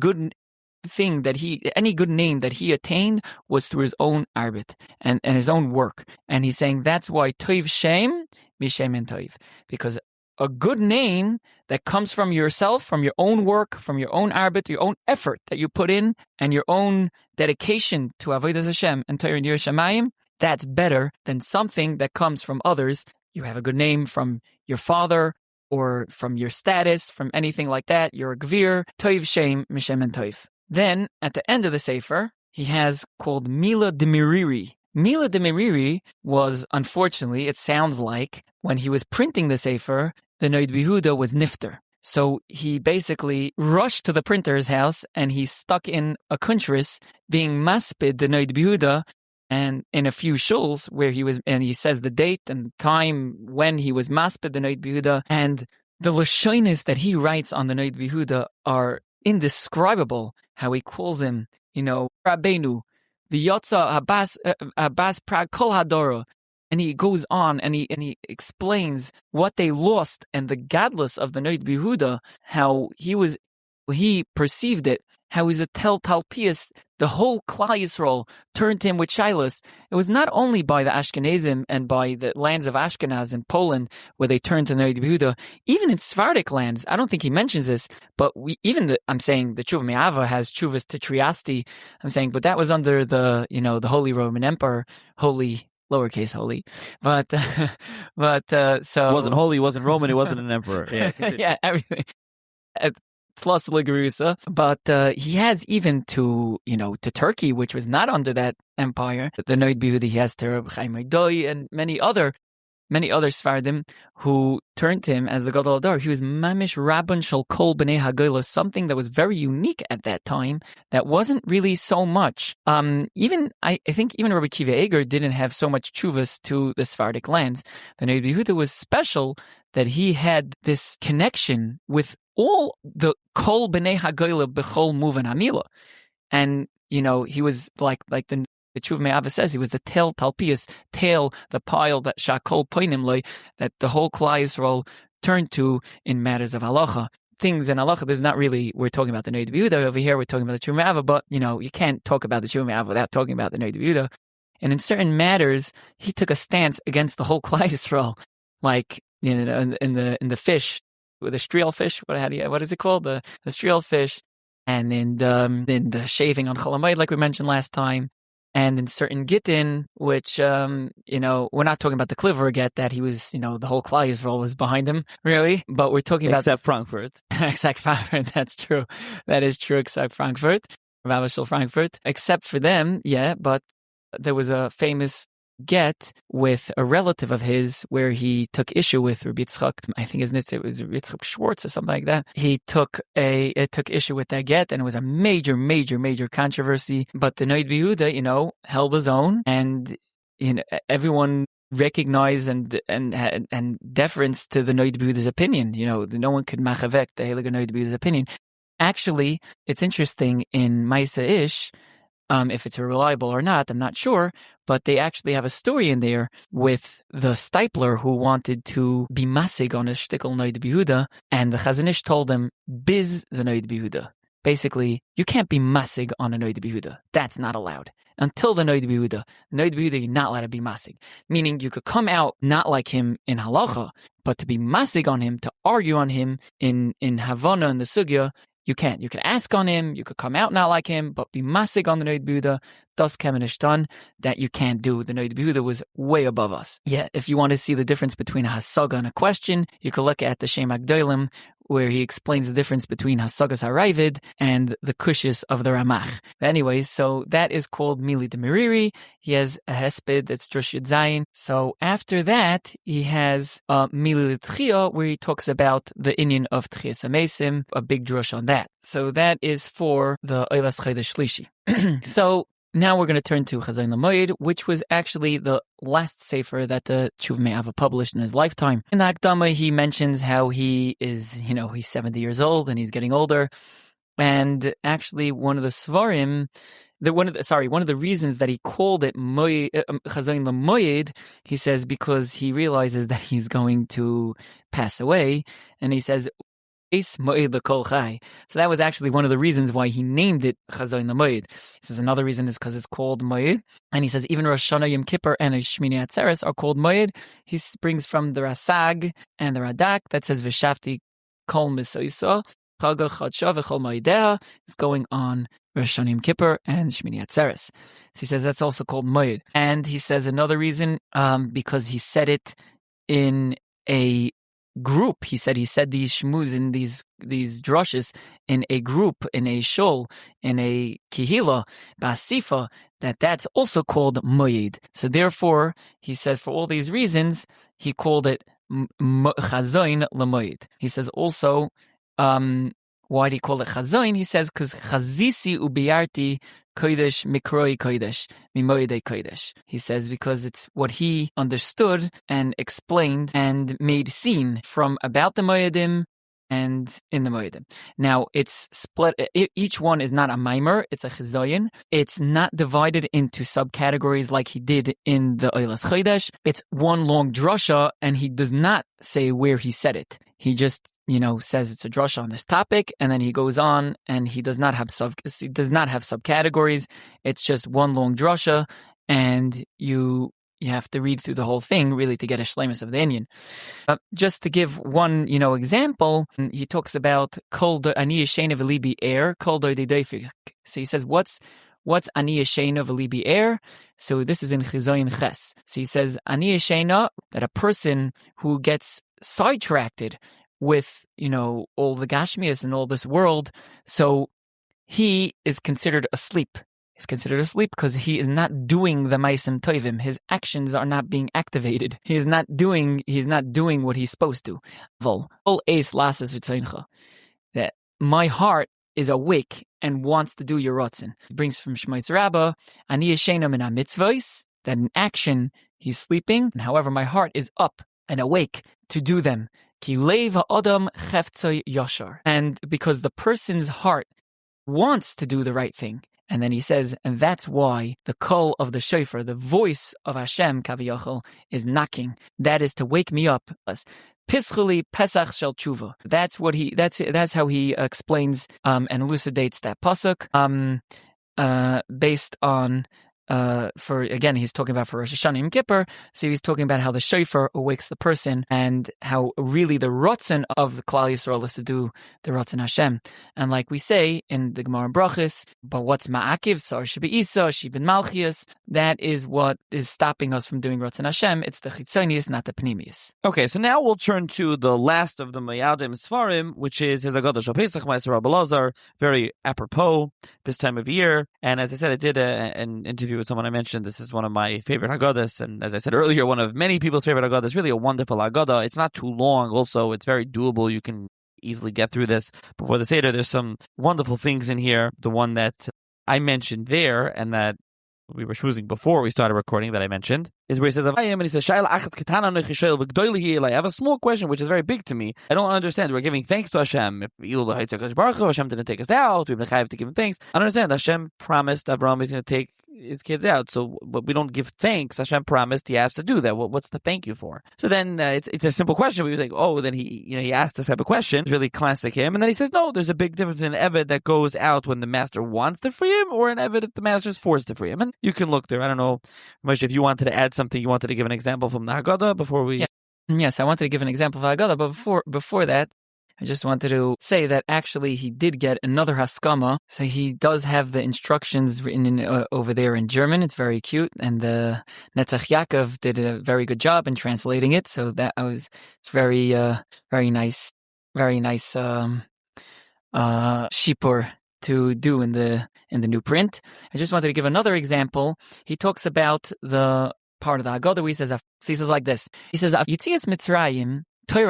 good name that he attained was through his own arbit and his own work. And he's saying that's why toiv shem mishem and toiv, because a good name that comes from yourself, from your own work, from your own arbit, your own effort that you put in, and your own dedication to avodas Hashem and Torah and Yiras Shamayim, that's better than something that comes from others. You have a good name from your father or from your status, from anything like that. You're a gvir, toiv shem mishem and toiv. Then, at the end of the Sefer, he has called Mila de Miriri. Mila de Miriri was, unfortunately, it sounds like, when he was printing the Sefer, the Noid Behuda was nifter. So he basically rushed to the printer's house and he stuck in a kuntris being maspid the Noid Behuda, and in a few shuls where he was, and he says the date and time when he was maspid the Noid Behuda, and the lashonis that he writes on the Noid Behuda are indescribable. How he calls him, Rabbeinu, the Yotza Abbas Prag Kol Hadoro, and he goes on and he explains what they lost and the gadlus of the Noid Behuda, how he perceived it, how he's a tel talpias. The whole Klal Yisrael turned to him with shilas. It was not only by the Ashkenazim and by the lands of Ashkenaz in Poland where they turned to Noid Behuda. Even in Sephardic lands, I don't think he mentions this, but I'm saying the Tshuva Me'ava has Tshuvas to Triasti. I'm saying, but that was under the Holy Roman Emperor, holy lowercase holy, but so He wasn't holy, he wasn't Roman, he wasn't an emperor. Yeah, yeah, everything. Plus Ligurusa, but he has even to Turkey, which was not under that empire. The Noid Bihudi, he has to Reb Chaim Oidoi and many other Sfardim who turned to him as the Gadol Adar. He was Mamish Rabban Shel Kol B'nei Hagoyla, something that was very unique at that time that wasn't really so much. Even I think even Rabbi Kiva Eger didn't have so much chuvas to the Sephardic lands. The Noid B'Yehuda was special that he had this connection with all the Kol B'nei Hagoyla B'chol Muvan Hamila. And, he was like the Tshuva Me'ava says, he was the tail talpius, the pile that Shakol Poinim Loi, that the whole Klal Yisrael turned to in matters of halacha. Things in halacha, there's not really, we're talking about the Noid B'Yehuda over here, we're talking about the Tshuva Me'ava, but, you can't talk about the Tshuva Me'ava without talking about the Noid B'Yehuda. And in certain matters, he took a stance against the whole Klal Yisrael, like, in the fish, with the striel fish, what is it called? The striel fish, and in the shaving on Chol Hamoed, like we mentioned last time. And in certain gittin, which, we're not talking about the Kliver get that he was, the whole Klal Yisrael was behind him, really. But we're talking about... Except Frankfurt. Except Frankfurt, that's true. That is true, except Frankfurt. Rabbi Shul Frankfurt. Except for them, yeah, but there was a famous get with a relative of his where he took issue with Rabbi Yitzchak. I think his name was Rabbi Yitzchak Schwartz or something like that. He took issue with that get, and it was a major, major, major controversy. But the Noid B'Yehuda, held his own, and everyone recognized and deference to the Noid B'Yehuda's opinion. No one could machavek the Heilige Noid B'Yehuda's opinion. Actually, it's interesting in Maisa Ish. If it's reliable or not, I'm not sure, but they actually have a story in there with the stipler who wanted to be masig on a shtickle Noid B'Yehuda, and the Chazon Ish told him, biz the Noid B'Yehuda. Basically, you can't be masig on a Noid B'Yehuda. That's not allowed. Until the Noid B'Yehuda. Noid B'Yehuda, you're not allowed to be masig. Meaning you could come out not like him in halacha, but to be masig on him, to argue on him in Havana and the Sugya, you can't. You can ask on him, you could come out not like him, but be masig on the Noid B'Yehuda, das kemenish done, that you can't do. The Noid B'Yehuda was way above us. Yeah, if you want to see the difference between a hasaga and a question, you can look at the Shem Agdolim, where he explains the difference between Hasagas HaRavid and the Kushis of the Ramach. Anyways, so that is called Mili de Meriri. He has a Hesped that's Drush Yud Zayin. So after that, he has Mili L'Tchia, where he talks about the inyan of Tchias HaMesim, a big drush on that. So that is for the Eilas Chodesh Shlishi. So now we're going to turn to Chazayin Lamoyed, which was actually the last sefer that the Tshuva Me'ava published in his lifetime. In the Akdama, he mentions how he is, he's 70 years old and he's getting older. And actually, one of the Svarim, one of the reasons that he called it Chazayin Lamoyed, he says because he realizes that he's going to pass away, and he says, so that was actually one of the reasons why he named it Chazayin Lamoyed. He says another reason is because it's called Moed. And he says even Rosh Hashanah, Yom Kippur, and Shmini Atzeres are called Moed. He brings from the Rasag and the Radak that says V'shavti Kol Misoisa Chaga Chadsha V'chol Moedeha is going on Rosh Hashanah, Yom Kippur, and Shmini Atzeres. So he says that's also called Moed. And he says another reason because he said it in a group. He said these shmuz in these drushes in a group, in a shul, in a kihila, basifa, that's also called moyed. So therefore, he said for all these reasons, he called it chazayin lamoyed. He says also, why do he call it chazayin? He says because chazisi ubiyarti kodesh mikroi kodesh mimoyedei kodesh. He says because it's what he understood and explained and made seen from about the moedim and in the moedim. Now it's split. Each one is not a mimer; it's a chizayin. It's not divided into subcategories like he did in the Eilas Chodesh. It's one long drasha, and he does not say where he said it. He just, says it's a drasha on this topic, and then he goes on, and he does not have subcategories. It's just one long drasha, and you have to read through the whole thing really to get a shleimus of the inyan. Just to give one, example, he talks about kol ani yeshena v'libi air kol do deifik. So he says, what's what's Ani Yeshena V'Libi Er? So this is in Chizayin Ches. So he says, Ani Yeshena, that a person who gets sidetracked with, all the Gashmias and all this world, so he is considered asleep. He's considered asleep because he is not doing the Maisim Tovim. His actions are not being activated. He's not doing what he's supposed to. That my heart is awake and wants to do your rotzen. It brings from Shmois Rabbah, Ani Yeshena Min HaMitzvos, that in action he's sleeping, and however my heart is up and awake to do them. Ki leiv ha'adam cheftzoi yashar. And because the person's heart wants to do the right thing. And then he says, and that's why the call of the shofar, the voice of Hashem, Kaviyachol, is knocking. That is to wake me up. Pischuli Pesach Shel Tshuva. That's how he explains and elucidates that pasuk. Based on he's talking about for Rosh Hashanah Yom Kippur, so he's talking about how the shofar awakes the person and how really the rotzen of the Klal Yisrael is to do the rotzen Hashem. And like we say in the Gemara Brachos, but what's ma'akiv, sar shebe isa, shibin malchias, that is what is stopping us from doing rotzen Hashem. It's the chitzonius, not the pnimius. Okay, so now we'll turn to the last of the Mayadim Sfarim, which is his Agadah Shal Pesach, Ma'aser Rabbi Elazar, very apropos this time of year. And as I said, I did an interview with someone I mentioned. This is one of my favorite Haggadahs, and as I said earlier, one of many people's favorite Haggadahs. Really a wonderful Haggadah. It's not too long. Also, it's very doable. You can easily get through this before the Seder. There's some wonderful things in here. The one that I mentioned there, and that we were schmoozing before we started recording, that I mentioned, is where he says, and he says, I have a small question which is very big to me. I don't understand. We're giving thanks to Hashem. If Hashem didn't take us out, we have to give him thanks. I don't understand. Hashem promised Avraham is going to take his kids out, but we don't give thanks. Hashem promised he has to do that. What's the thank you for? So then it's a simple question. We think, then he asked this type of question. It's really classic him. And then he says, no, there's a big difference in an eved that goes out when the master wants to free him, or an eved that the master is forced to free him. And you can look there. I don't know, Moshe, if you wanted to add something, you wanted to give an example from the Haggadah before we... Yeah. Yes, I wanted to give an example of Haggadah, but before that, I just wanted to say that actually he did get another Haskama. So he does have the instructions written over there in German. It's very cute. And the Netzach Yaakov did a very good job in translating it. So it's very, very nice shipur to do in the new print. I just wanted to give another example. He talks about the part of the Haggadah where he says like this. He says, Yitzias Mitzrayim, that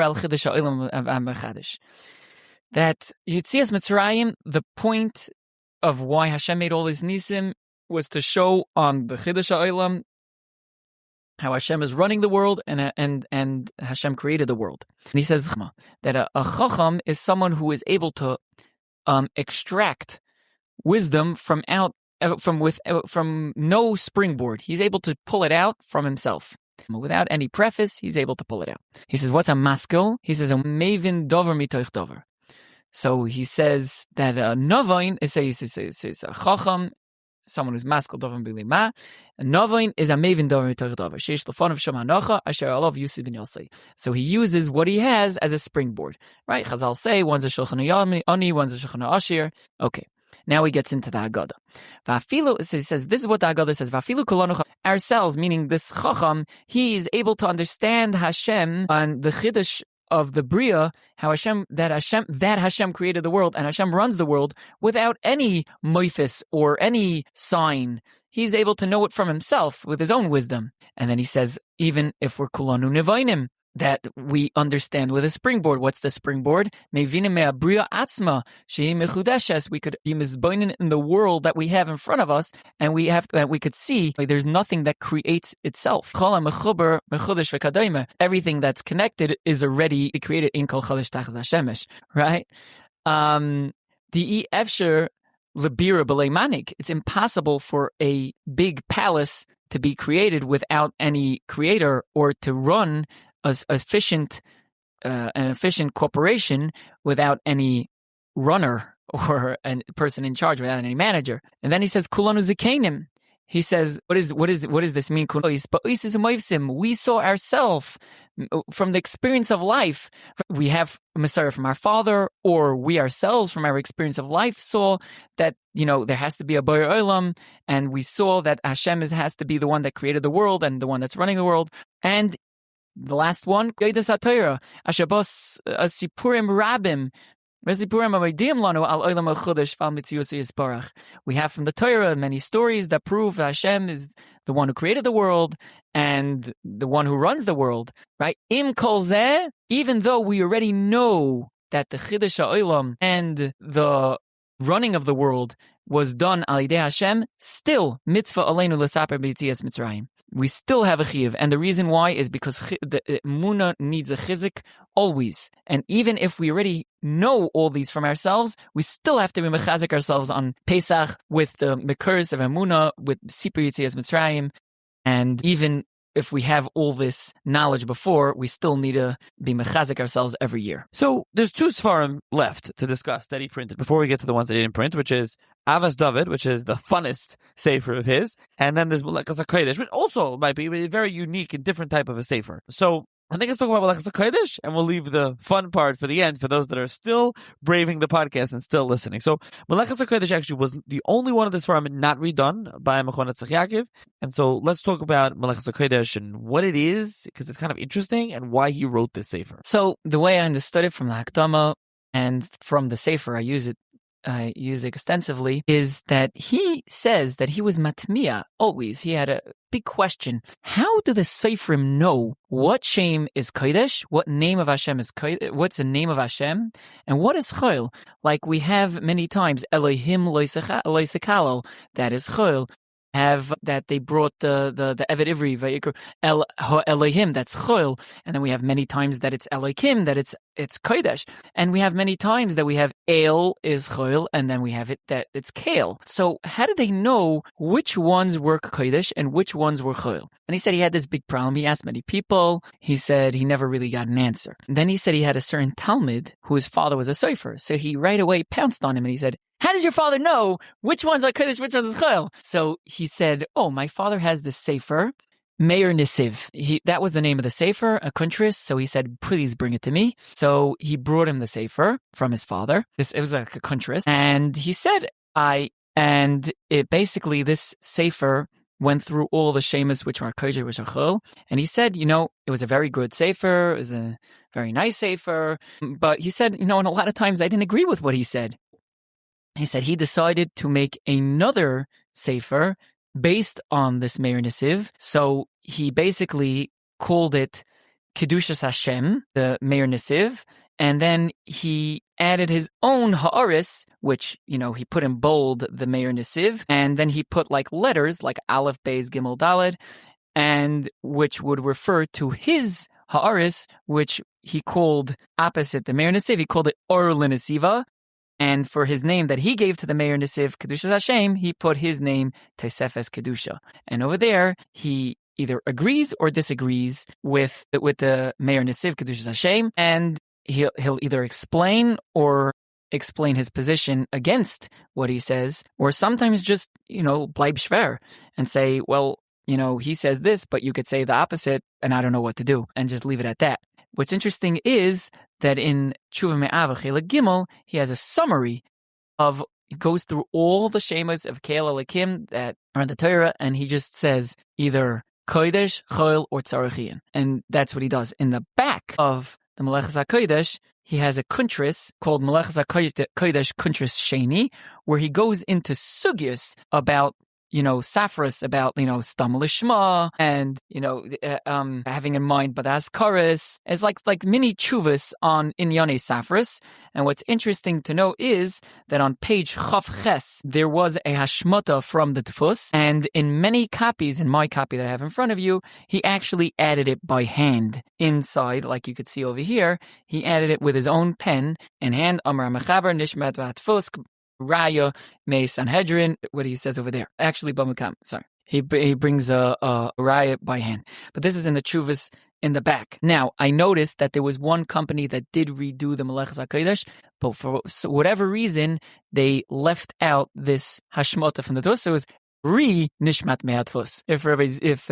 Yitzias Mitzrayim, the point of why Hashem made all these nisim was to show on the Chiddush HaOlam how Hashem is running the world and Hashem created the world. And he says that a Chacham is someone who is able to extract wisdom from no springboard. He's able to pull it out from himself. Without any preface, he's able to pull it out. He says, what's a maskil? He says, a mavin dover mitoich dover. So he says that a novain is a chacham, someone who's maskil dover b'lima. A novain is a mavin dover mitoich dover. Sheish l'fonav shom hanocha asher alav yusib ben yosei. So he uses what he has as a springboard. Right? Chazal say, one's a shulchan ani, one's a shulchan ashir. Okay. Now he gets into the Haggadah. Vafilu, so he says, this is what the Haggadah says. Vafilu kolonu, ourselves, meaning this Chacham, he is able to understand Hashem and the Chiddush of the Bria, how Hashem created the world, and Hashem runs the world without any moifis or any sign. He's able to know it from himself with his own wisdom. And then he says, even if we're kulanu nevainim, that we understand with a springboard. What's the springboard? We could be mizboinen in the world that we have in front of us, and we could see there's nothing that creates itself. Everything that's connected is already created in Kol Chodesh Tachas HaShemesh, right? It's impossible for a big palace to be created without any creator, or to run an efficient corporation without any runner or a person in charge, without any manager. And then he says, "Kulanu zikenim." He says, "What does this mean?" We saw ourselves from the experience of life. We have a Messiah from our father, or we ourselves from our experience of life saw that, there has to be a Boyer Olam, and we saw that Hashem has to be the one that created the world and the one that's running the world. And the last one, Geidas HaTorah, Ashabos Sipurim Rabim, we have from the Torah many stories that prove that Hashem is the one who created the world and the one who runs the world, right? Im kol zeh, even though we already know that the Chiddush HaOlam and the running of the world was done al yidei Hashem, still mitzvah aleinu l'saper b'yitzias Mitzrayim. We still have a chiyuv, and the reason why is because the emunah needs a chizik always. And even if we already know all these from ourselves, we still have to be mechazik ourselves on Pesach with the mekurs of emunah, with Sipur Yitzias Mitzrayim. And even if we have all this knowledge before, we still need to be mechazik ourselves every year. So there's two Sfarim left to discuss that he printed before we get to the ones that he didn't print, which is Avas David, which is the funnest sefer of his, and then there's Melekas HaKodesh, which also might be a very unique and different type of a sefer. So I think let's talk about Melekas HaKodesh, and we'll leave the fun part for the end for those that are still braving the podcast and still listening. So Melekas HaKodesh actually was the only one of this Sfarim not redone by Mechon Tzach Yaakov. And so let's talk about Melekas HaKodesh and what it is, because it's kind of interesting, and why he wrote this sefer. So the way I understood it from the Hakdama and from the sefer, I use it extensively, is that he says that he was matmiya always. He had a big question. How do the Seifrim know what shame is Kodesh, what name of Hashem is Kodesh, what's the name of Hashem, and what is Chol? Like we have many times, Elohim loisekalo, that is Chol. Have that they brought the Evet Ivri Vayikra Elohim, that's Chol, and then we have many times that it's Elohim, that it's Kodesh, and we have many times that we have El is Chol, and then we have it that it's Kale. So how did they know which ones were Kodesh and which ones were Chol? And he said he had this big problem. He asked many people. He said he never really got an answer. And then he said he had a certain Talmud whose father was a Sofer, so he right away pounced on him and he said, how does your father know which ones are Kodesh, which ones is Chol? So he said, my father has this sefer, Meir Nisiv. That was the name of the sefer, a kuntris. So he said, please bring it to me. So he brought him the sefer from his father. It was like a kuntris. And he said, basically this sefer went through all the shemas which are Kodesh, which are Chol. And he said, it was a very good sefer. It was a very nice sefer. But he said, and a lot of times I didn't agree with what he said. He said he decided to make another sefer based on this Meir Nisiv. So he basically called it Kedushas Hashem, the Meir Nisiv, and then he added his own ha'aris, which, he put in bold the Meir Nisiv, and then he put like letters, like Aleph, Beis, Gimel, Daled, and which would refer to his ha'aris, which he called opposite the Meir Nisiv, he called it Or L'Nesiva. And for his name that he gave to the Meir Nisiv, Kedushas Hashem, he put his name Tosefes Kedusha. And over there, he either agrees or disagrees with the Meir Nisiv, Kedushas Hashem, and he'll either explain his position against what he says, or sometimes just, bleib schwer and say, well, he says this, but you could say the opposite, and I don't know what to do, and just leave it at that. What's interesting is that in Tshuva Me'ava Chela Gimel, he has a summary he goes through all the shemas of Keil Elokim that are in the Torah, and he just says either Kodesh, Chol, or Tzarachian. And that's what he does. In the back of the Melechas HaKodesh, he has a kuntris called Melechas HaKodesh Kuntris Sheni, where he goes into sugyas about Safras, about, Stam Lishma, and, having in mind Badas Karis, as like mini chuvas on Inyane Safras. And what's interesting to know is that on page Chav Ches, there was a hashmata from the Tfus, and in many copies, in my copy that I have in front of you, he actually added it by hand. Inside, like you could see over here, he added it with his own pen and hand, Amar Mechaber Nishmat Vatfus, Raya, May Sanhedrin, what he says over there. Actually, Bamukam, sorry. He brings a Raya by hand. But this is in the Chuvas in the back. Now, I noticed that there was one company that did redo the Melechas HaKodesh, but for whatever reason, they left out this Hashmata from the Tus. So it was Nishmat Me'atfus. If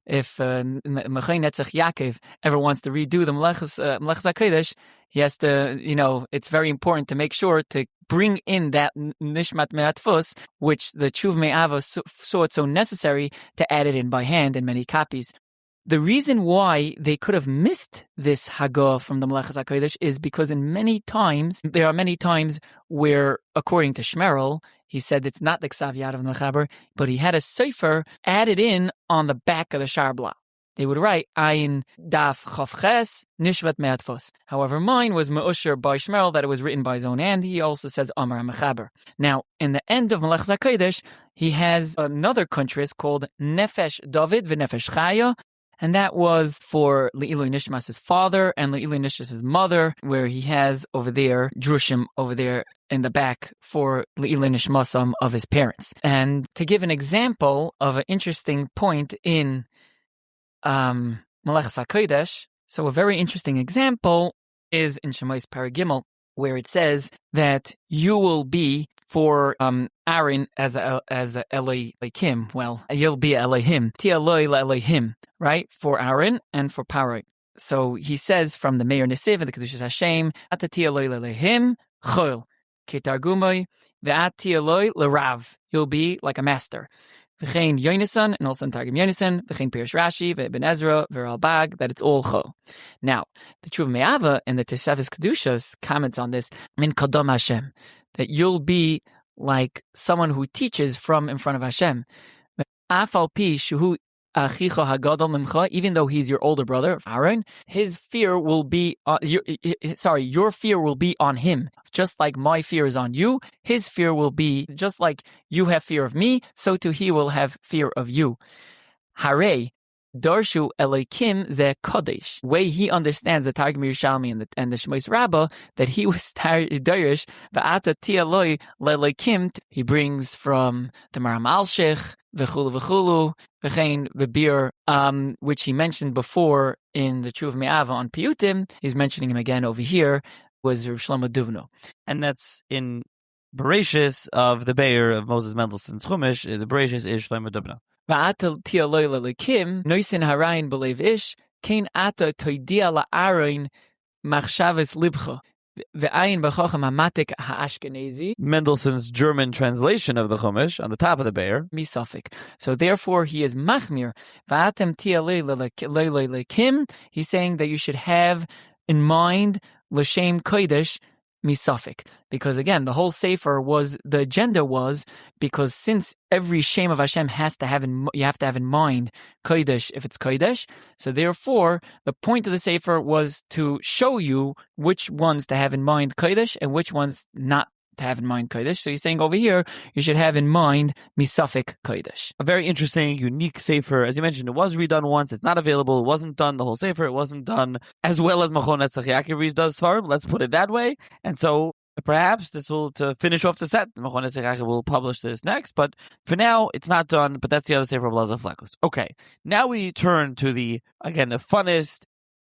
if Mechai Netzach Yaakov ever wants to redo the Melechus HaKodesh, he has to, it's very important to make sure to bring in that Nishmat Me'atfus, which the Tshuv Me'ava saw it so necessary to add it in by hand in many copies. The reason why they could have missed this Hagah from the Melechus HaKodesh is because there are many times where, according to Shmerel, he said it's not the Ksav Yad of Mechaber, but he had a sefer added in on the back of the Sharbla. They would write Ayin Daf Chof Ches Nishmat Me'atfos. However, mine was Me'usher by Shmerel that it was written by his own hand. He also says Amar HaMechaber. Now, in the end of Melechus HaKodesh, he has another kuntris called Nefesh David v'Nefesh Chaya, and that was for Le'ilui Nishmas' father and Le'ilui Nishmas' mother, where he has over there, Drushim over there in the back for Le'ilui Nishmasam of his parents. And to give an example of an interesting point in Melechus HaKodesh, so a very interesting example is in Shemos Paragimel, where it says that you will be for Aaron as a Elohim. Well, you'll be Elohim. Ti Eloi Elohim, right? For Aaron and for Paroi. So he says from the Meir Nesiv and the Kedushas Hashem, Ata Ti Eloi Elohim Chol Ketargumoi Ve'at Ti Eloi L'Rav. You'll be like a master. V'chein Yonasan, and also in Targum Yonasan, v'chein Pirush Rashi, v'Ibn Ezra, v'Ralbag, that it's all Chol. Now, the Tshuva Me'ava and the Tesefes Kedushas comments on this, Min Kodom Hashem, that you'll be like someone who teaches from in front of Hashem. Afal pi shuhu achicha hagadol mimcha, even though he's your older brother, Aaron, his fear will be, your fear will be on him. Just like my fear is on you, his fear will be, just like you have fear of me, so too he will have fear of you. Hare, Darshu Elokim ze Kodesh. Way he understands the Targum Yerushalmi and the Shemos Rabbah, that he was Darish, Va'ata Ti Eloi Le'Elokim, he brings from the Maram Alshich, V'chulu, V'chein V'bir, which he mentioned before in the Tshuva Me'ava on Piyutim. He's mentioning him again over here, was Rav Shlomo Dubno. And that's in Bereshis of the Be'er of Moses Mendelssohn's Chumash. The Bereshis is Shlomo Dubno. Va'ata Ti Eloi Le'Elokim, Noisin Harayin B'Lev Ish, Kein Ata Toidia La'Aaron Machshavas Libcha. Mendelssohn's German translation of the Chumash on the top of the Be'er. Misafik. So therefore he is machmir. He's saying that you should have in mind l'shem kodesh misafik. Because again, the whole sefer the agenda was, because since every shame of Hashem you have to have in mind kodesh if it's kodesh. So therefore, the point of the sefer was to show you which ones to have in mind kodesh and which ones not to have in mind kodesh. So he's saying over here, you should have in mind misafik kodesh. A very interesting, unique sefer. As you mentioned, it was redone once. It's not available. It wasn't done, the whole sefer. It wasn't done as well as Machon Netzach Yaakov does Svarim. Let's put it that way. And so perhaps this will, to finish off the set, Machon Netzach Yaakov will publish this next. But for now, it's not done. But that's the other sefer of Elazar Fleckles. Okay, now we turn to the funnest,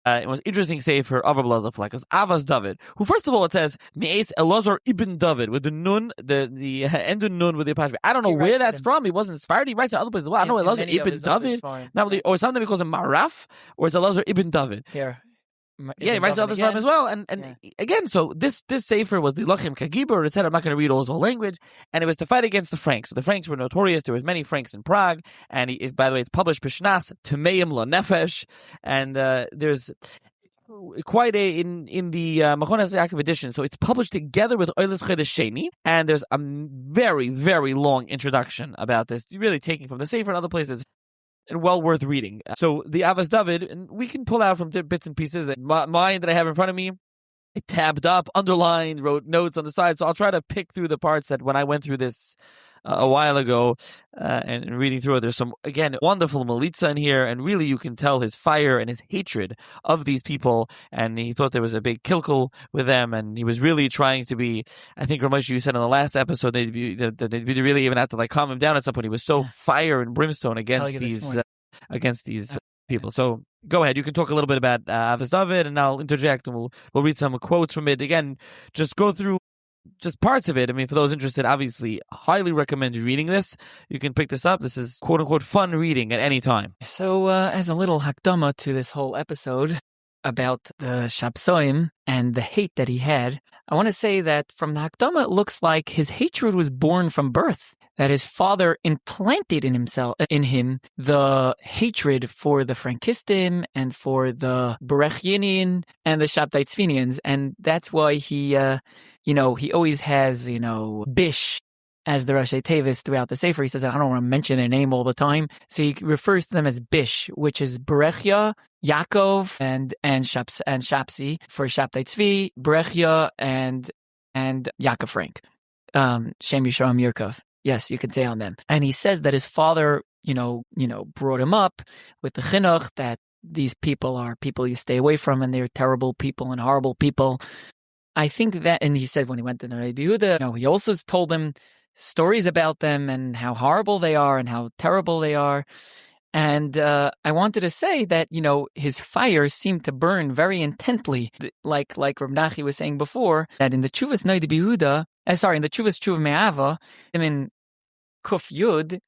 it was interesting sefer of Elazar Fleckles, Avas David, who first of all it says Me'es Elazar ibn David with the nun, the end of nun with the apostrophe. I don't know where that's from. He wasn't inspired. He writes in other places. Well, I don't know Elazar ibn David, or something because of Maraf, or it's Elazar ibn David. Here. Yeah, he writes other stuff as well. And again, so this sefer was the Lachim Kagibur. It said, I'm not going to read all his whole language. And it was to fight against the Franks. So the Franks were notorious. There was many Franks in Prague. And by the way, it's published B'Shnas Tameim La Nefesh. And there's quite in the Machon Netzach Yaakov edition. So it's published together with Oiles Chodesh Sheni. And there's a very, very long introduction about this, really taking from the sefer and other places. And well worth reading. So the Avas David, and we can pull out from bits and pieces. Mine that I have in front of me, it tabbed up, underlined, wrote notes on the side. So I'll try to pick through the parts that when I went through this a while ago and reading through it, there's some, again, wonderful Melitza in here, and really you can tell his fire and his hatred of these people, and he thought there was a big kilkel with them, and he was really trying to be, I think Ramesh, you said in the last episode, they'd be really even have to calm him down at some point. He was so fire and brimstone against these people. So go ahead, you can talk a little bit about Avas David, and I'll interject, and we'll read some quotes from it. Again, just go through just parts of it. I mean, for those interested, obviously, highly recommend reading this. You can pick this up. This is quote-unquote fun reading at any time. So, as a little hakdama to this whole episode about the Shabsoim and the hate that he had, I want to say that from the hakdama, it looks like his hatred was born from birth. That his father implanted in him the hatred for the Frankistim and for the Berechinin and the Shabtai Tzvinians, and that's why he always has, Bish as the Rashi Tevis throughout the Sefer. He says, I don't want to mention their name all the time, so he refers to them as Bish, which is Berechia, Yaakov, and Shapsi for Shabtai Tzvi, Berechia, and Yaakov Frank, Shem Yisharam Yirkov. Yes, you could say on them. And he says that his father, brought him up with the chinuch that these people are people you stay away from and they're terrible people and horrible people. I think that, and he said when he went to Rabbi Yehuda, he also told him stories about them and how horrible they are and how terrible they are. And I wanted to say that, his fire seemed to burn very intently, like Reb Nachi was saying before, that in the Chuvas in the Chuvas Chuv Me'ava, in Kuf Yud,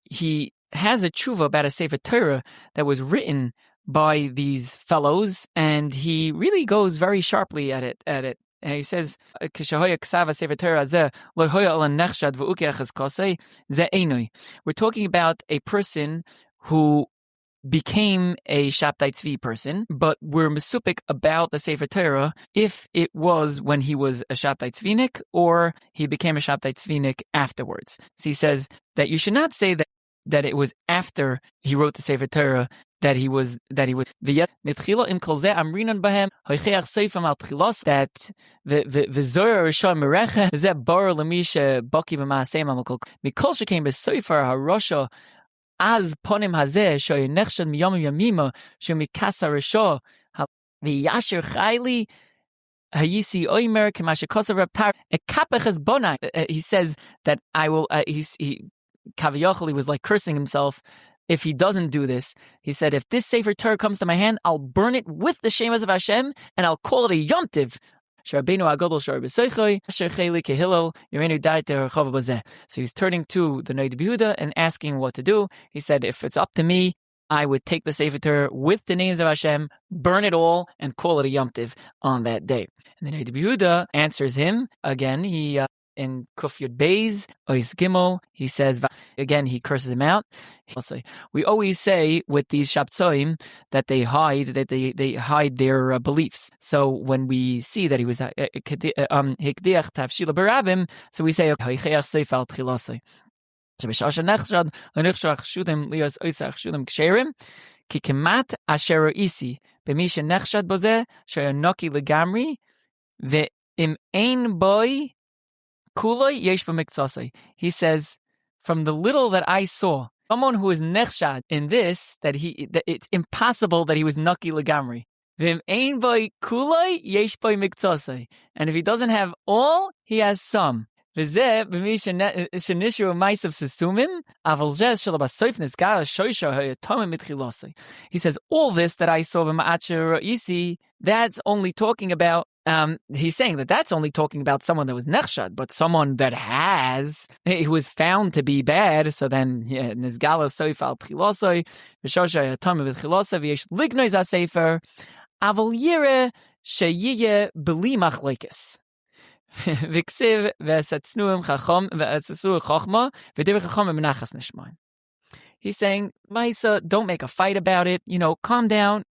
he has a tshuva about a Sefer Torah that was written by these fellows, and he really goes very sharply at it. And he says, we're talking about a person who became a Shabtai Tzvi person, but we're mesupik about the Sefer Torah if it was when he was a Shabtai Tzvinik or he became a Shabtai Tzvinik afterwards. So he says that you should not say that it was after he wrote the Sefer Torah that he was that the Zohar Rishon Merecha ze bar lemisha baki b'maaseh mamukol mikol shekaim b'sofer harosha az ponim hazeh shoy nechshad miyom yamima shemikasa risho v'yasher chayli hayisi oimer k'mashe kosav reptar ekapechas bonai. He says that I will. He Kaviyachol, he was like cursing himself if he doesn't do this. He said, if this Sefer Torah comes to my hand, I'll burn it with the Shemas of Hashem, and I'll call it a Yom Tiv. So he's turning to the Noid Yehuda and asking what to do. He said, if it's up to me, I would take the Sefer Torah with the names of Hashem, burn it all, and call it a Yom Tiv on that day. And the Noid Yehuda answers him. Again, he in Kuf Yud Beis, Ois Gimel, he says, again, he curses him out. We always say with these Shabtsoim that they hide their beliefs. So when we see that he was Hikdiach Tavshila Barabim, so we say, Hoicheach Seif al Tchilasai. Shebeshasha Nechshad, Honichshach Shudim Lios Oisach Shudim Ksherim, Kikemat Asher Isi, Bemisha Nechshad Boze, Shayanoki Legamri, Ve'im Ein Boy, Kuloi yesh b'miktsasai. He says, from the little that I saw, someone who is nechshad in this, that it's impossible that he was naki legamri. V'im ein boy kuloi yesh b'miktsasai. And if he doesn't have all, he has some. V'zeh b'mi shenishu ma'asav sesumim, aval zeh shelabasoif nizgar shoisha hayatomim mitchilasai. He says, all this that I saw b'ma'acher isi, that's only talking about. He's saying that that's only talking about someone that was nechshad, but someone that he was found to be bad. So then, nizgala soif al tchilosoi, v'shosha yatom v'tchilosoi v'yesh lignois ha-sefer, aval yire sheyiye b'li machlekes. V'ksiv v'esatznuim chachom v'etzatzu chachma v'divrei chachom v'menachas nishmaim. He's saying, Maisa, don't make a fight about it. Calm down.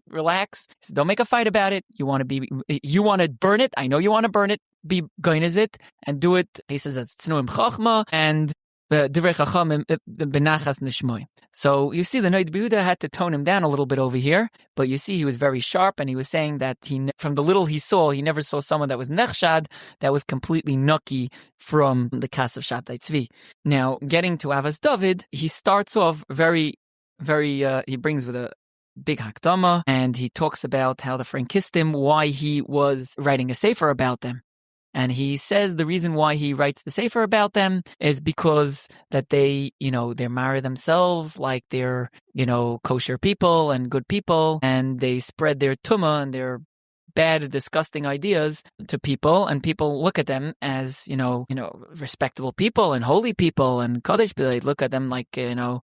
Relax. He says, don't make a fight about it. You want to burn it. I know you want to burn it. Be goinezit and do it. He says that's tznuim chachma and divrei chacham benachas nishmoy. So you see, the Noid Yehuda had to tone him down a little bit over here, but you see he was very sharp, and he was saying that from the little he saw, he never saw someone that was nechshad, that was completely nucky from the kas of Shabtai Tzvi. Now, getting to Avos David, he starts off very, very, he brings with a big hakdama, and he talks about how the Frankistim, why he was writing a sefer about them. And he says the reason why he writes the sefer about them is because that they marry themselves like they're, kosher people and good people, and they spread their tumah and their bad, disgusting ideas to people, and people look at them as, respectable people and holy people, and Kodesh, they look at them like, heilige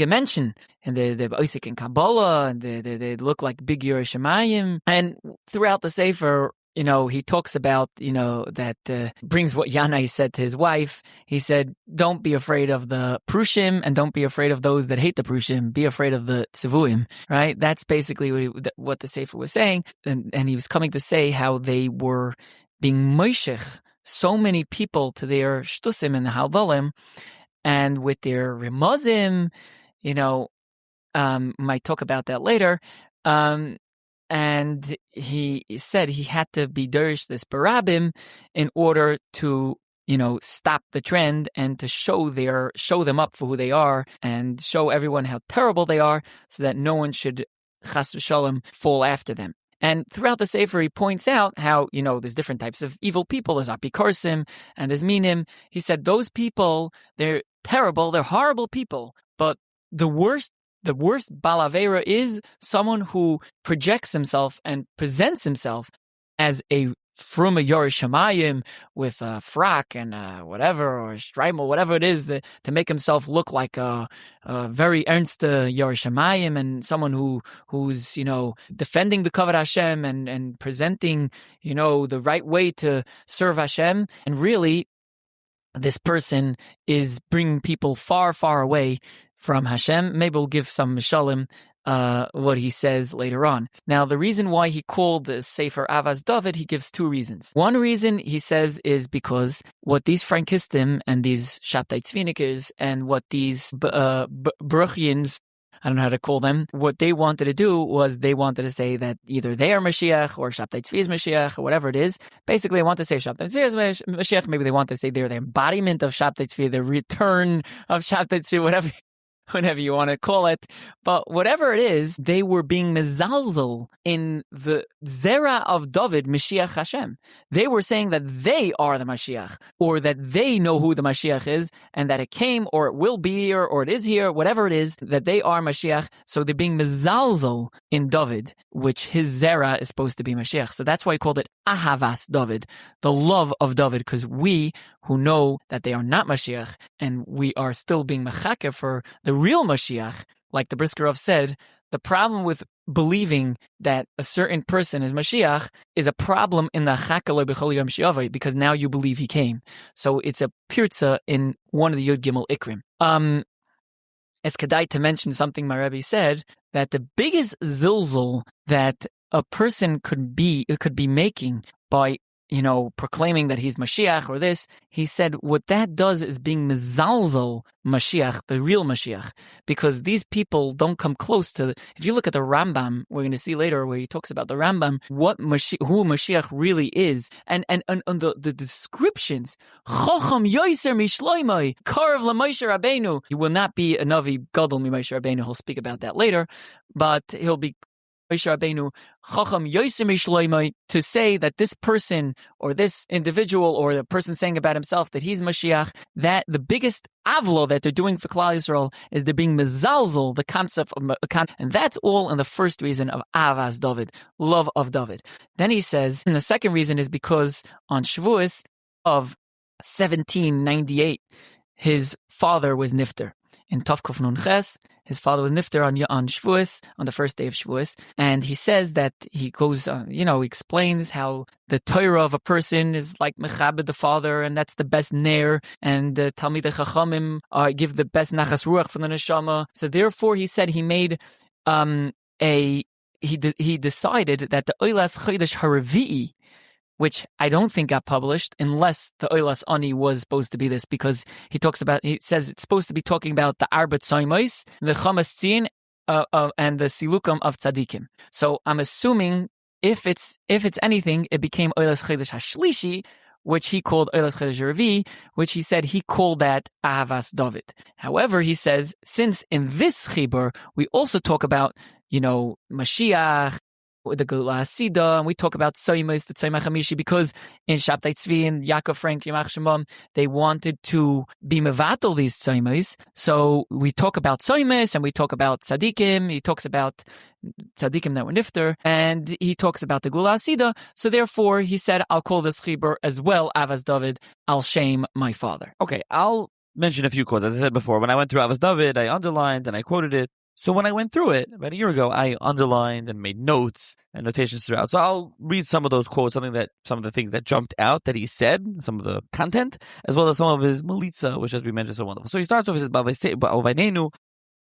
Menschen, and they're Isaac and Kabbalah, and they look like big Yerushalayim. And throughout the Sefer, he talks about, that brings what Yanai said to his wife. He said, don't be afraid of the Prushim, and don't be afraid of those that hate the Prushim. Be afraid of the Tzivuim, right? That's basically what the Sefer was saying. And he was coming to say how they were being moishech so many people to their shtusim and the halvalim, and with their remazim, might talk about that later. And he said he had to be derish this barabim in order to, stop the trend and to show them up for who they are and show everyone how terrible they are, so that no one should chas v'shalom fall after them. And throughout the Sefer, he points out how, there's different types of evil people. There's apikorsim and there's minim. He said those people, they're terrible, they're horrible people, but the worst balavera is someone who projects himself and presents himself as a fruma Yerushalayim with a frock and whatever, or streimel, whatever it is, to make himself look like a very ernst Yerushalayim, and someone who's defending the kavod Hashem and presenting the right way to serve Hashem. And really, this person is bringing people far, far away from Hashem. Maybe we'll give some mishalim what he says later on. Now, the reason why he called the Sefer Avas David, he gives two reasons. One reason, he says, is because what these Frankistim and these Shabtai Tzvinikers and what these Bruchians, I don't know how to call them, what they wanted to do was they wanted to say that either they are Mashiach or Shabtai Tzvi is Mashiach or whatever it is. Basically, they want to say Shabtai Tzvi is Mashiach. Maybe they want to say they're the embodiment of Shabtai Tzvi, the return of Shabtai Tzvi, whatever you want to call it. But whatever it is, they were being mezalzel in the zera of David, Mashiach Hashem. They were saying that they are the Mashiach, or that they know who the Mashiach is, and that it came, or it will be here, or it is here, whatever it is, that they are Mashiach. So they're being mezalzel in David, which his zera is supposed to be Mashiach. So that's why he called it Ahavas David, the love of David, because we who know that they are not Mashiach, and we are still being mechake for the real Mashiach, like the Briskerov said, the problem with believing that a certain person is Mashiach is a problem in the Chakaloi B'chol Yom Shiavai, because now you believe he came. So it's a pirza in one of the Yud Gimel Ikrim. It's kedai to mention something my Rabbi said, that the biggest zilzul that a person could be making by proclaiming that he's Mashiach or this, he said what that does is being mezalzel Mashiach, the real Mashiach, because these people don't come close to. If you look at the Rambam, we're going to see later where he talks about the Rambam, who Mashiach really is, and the descriptions, Chocham Yoser Mishloimai, Karav LaMoshe Rabbeinu. He will not be a Navi Gadol Moshe Rabbeinu. He'll speak about that later, but he'll be Moshe Rabbeinu, Chacham Yoser Mishloimai, to say that this person or this individual or the person saying about himself that he's Mashiach, that the biggest avlo that they're doing for Klal Yisrael is they're being mezalzel, the concept of and that's all in the first reason of Avas David, love of David. Then he says, and the second reason is because on Shavuos of 1798, his father was nifter. In Tov Kuf Nun Ches, his father was nifter on Shavuos, on the first day of Shavuos, and he says that he goes, he explains how the Torah of a person is like Mechabed the father, and that's the best ner, and the Talmidei Chachamim give the best nachas ruach for the neshama. So therefore, he said he made he decided that the Oilas Chodesh Haravi'i, which I don't think got published unless the Oilas Ani was supposed to be this, because he says it's supposed to be talking about the Arbat Soimois, the Chamas Tzin, and the Silukam of Tzadikim. So I'm assuming if it's anything, it became Oilas Chodesh Hashlishi, which he called Oilas Chodesh Ravi, which he said he called that Ahavas David. However, he says, since in this Chibur, we also talk about, Mashiach, the Gula Sida, and we talk about Soimos, the Tzomach Hamishi, because in Shabtai Tzvi and Yaakov Frank, Yimach Shemam, they wanted to be mevatel these Soimos. So we talk about Soimos, and we talk about Tzadikim. He talks about Tzadikim that were nifter, and he talks about the Gula Sida. So therefore, he said, I'll call this Chibur as well, Avas David, I'll shame my father. Okay, I'll mention a few quotes. As I said before, when I went through Avas David, I underlined and I quoted it. So when I went through it about a year ago, I underlined and made notes and notations throughout. So I'll read some of those quotes, some of the things that jumped out that he said, some of the content, as well as some of his Melitza, which, as we mentioned, is so wonderful. So he starts off with his